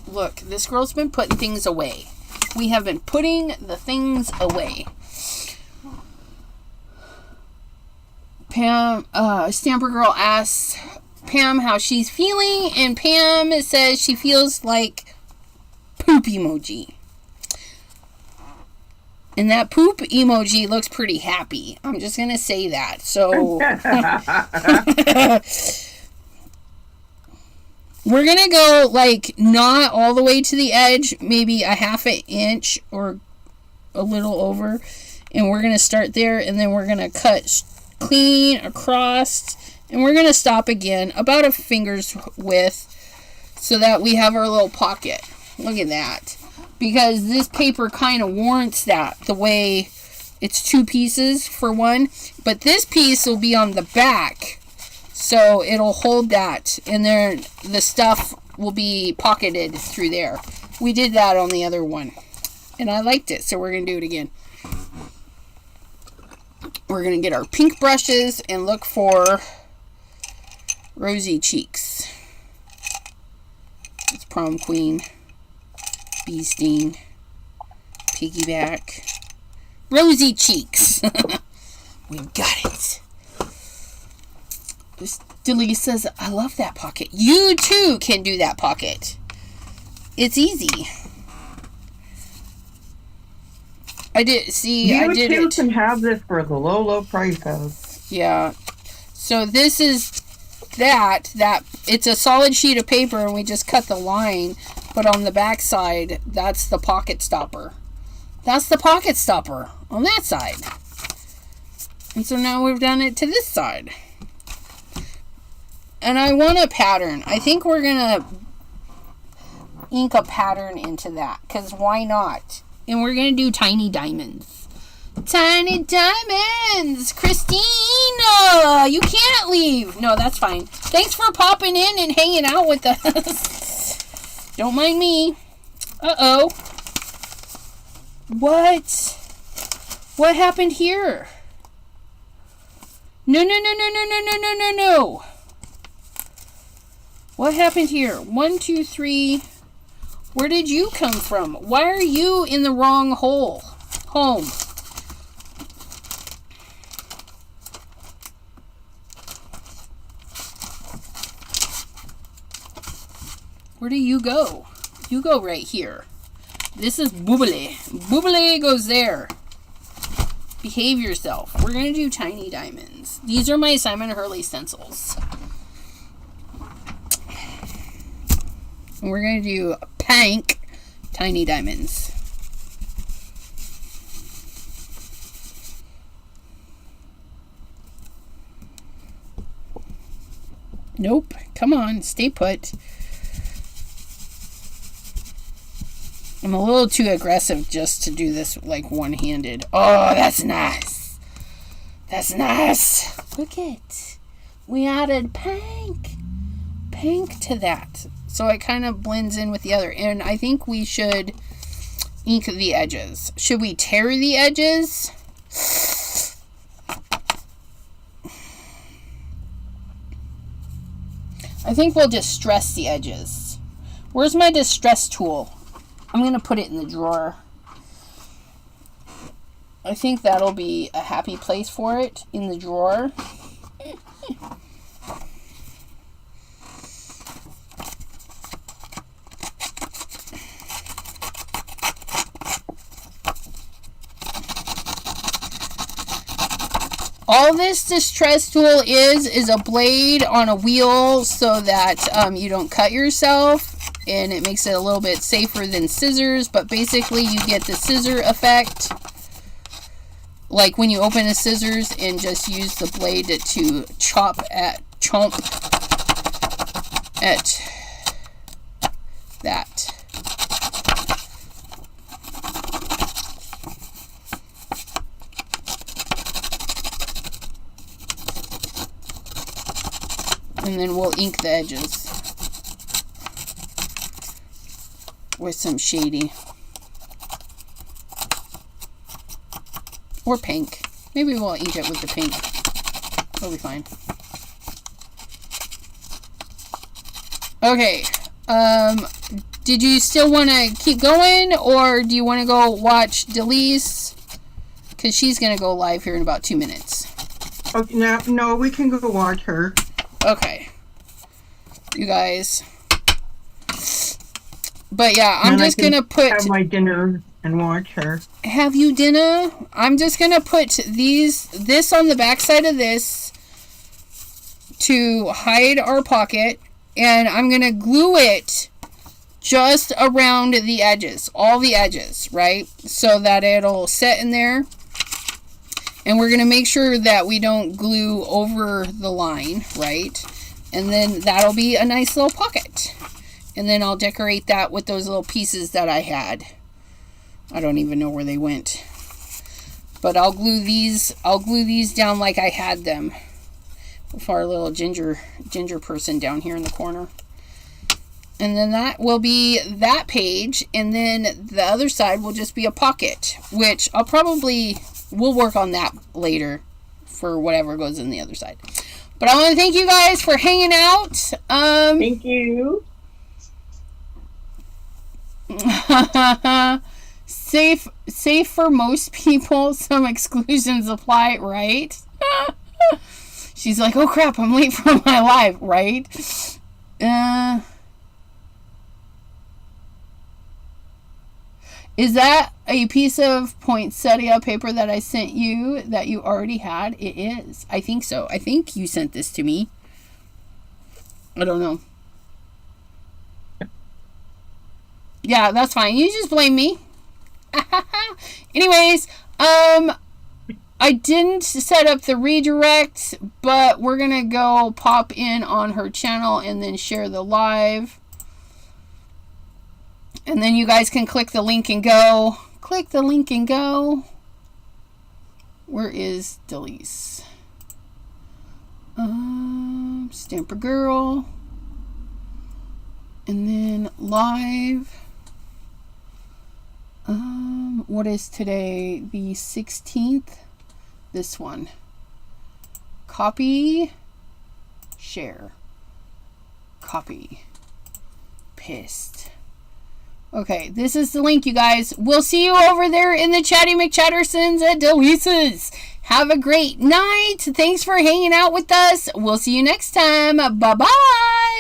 look, this girl's been putting things away. we have been putting the things away. Pam, Stamper Girl asks Pam how she's feeling, and Pam says she feels like poop emoji. And that poop emoji looks pretty happy. I'm just going to say that. So we're going to go like not all the way to the edge, maybe a half an inch or a little over. And we're going to start there, and then we're going to cut clean across, and we're going to stop again about a finger's width so that we have our little pocket. Look at that. Because this paper kind of warrants that, the way it's 2 pieces for one. But this piece will be on the back, so it'll hold that. And then the stuff will be pocketed through there. We did that on the other one, and I liked it, so we're going to do it again. We're going to get our pink brushes and look for rosy cheeks. It's Prom Queen. Bee sting, piggyback, rosy cheeks. We've got it. Delise says, I love that pocket. You too can do that pocket. It's easy. I did it.
You can have this for the low prices.
Yeah. So this is that it's a solid sheet of paper, and we just cut the line. But on the back side, that's the pocket stopper. That's the pocket stopper on that side. And so now we've done it to this side. And I want a pattern. I think we're going to ink a pattern into that. Because why not? And we're going to do tiny diamonds. Tiny diamonds! Christina! You can't leave! No, that's fine. Thanks for popping in and hanging out with us. Don't mind me. Uh-oh. What? What happened here? No. What happened here? 1, 2, 3. Where did you come from? Why are you in the wrong home? Where do you go? You go right here. This is Boobly. Boobly goes there. Behave yourself. We're going to do tiny diamonds. These are my Simon Hurley stencils. And we're going to do pink tiny diamonds. Nope. Come on. Stay put. I'm a little too aggressive just to do this like one-handed. Oh, that's nice. That's nice. Look it. We added pink to that. So it kind of blends in with the other. And I think we should ink the edges. Should we tear the edges? I think we'll distress the edges. Where's my distress tool? I'm going to put it in the drawer. I think that'll be a happy place for it, in the drawer. All this distress tool is a blade on a wheel so that you don't cut yourself. And it makes it a little bit safer than scissors, but basically you get the scissor effect, like when you open a scissors and just use the blade to chomp at that. And then we'll ink the edges with some shady or pink. Maybe we'll ink it with the pink. It'll be fine. Okay. did you still want to keep going, or do you want to go watch Delise? Because she's going to go live here in about 2 minutes.
Okay, no, we can go watch her.
Okay. You guys. But yeah, I'm just going to put...
have my dinner and watch her.
Have you dinner? I'm just going to put this on the back side of this to hide our pocket. And I'm going to glue it just around the edges. All the edges, right? So that it'll set in there. And we're going to make sure that we don't glue over the line, right? And then that'll be a nice little pocket. And then I'll decorate that with those little pieces that I had. I don't even know where they went. But I'll glue these down like I had them. For our little ginger person down here in the corner. And then that will be that page. And then the other side will just be a pocket. Which we'll work on that later. For whatever goes in the other side. But I want to thank you guys for hanging out.
Thank you.
Safe for most people. Some exclusions apply, right? She's like, oh crap, I'm late for my live, right? Is that a piece of poinsettia paper that I sent you that you already had? It is. I think so. I think you sent this to me. I don't know. Yeah, that's fine. You just blame me. Anyways, I didn't set up the redirect, but we're going to go pop in on her channel and then share the live. And then you guys can click the link and go. Click the link and go. Where is Delise? Stamper Girl. And then live. What is today? The 16th? This one. Copy. Share. Copy. Paste. Okay, this is the link, you guys. We'll see you over there in the Chatty McChattersons at Delisa's. Have a great night. Thanks for hanging out with us. We'll see you next time. Bye-bye.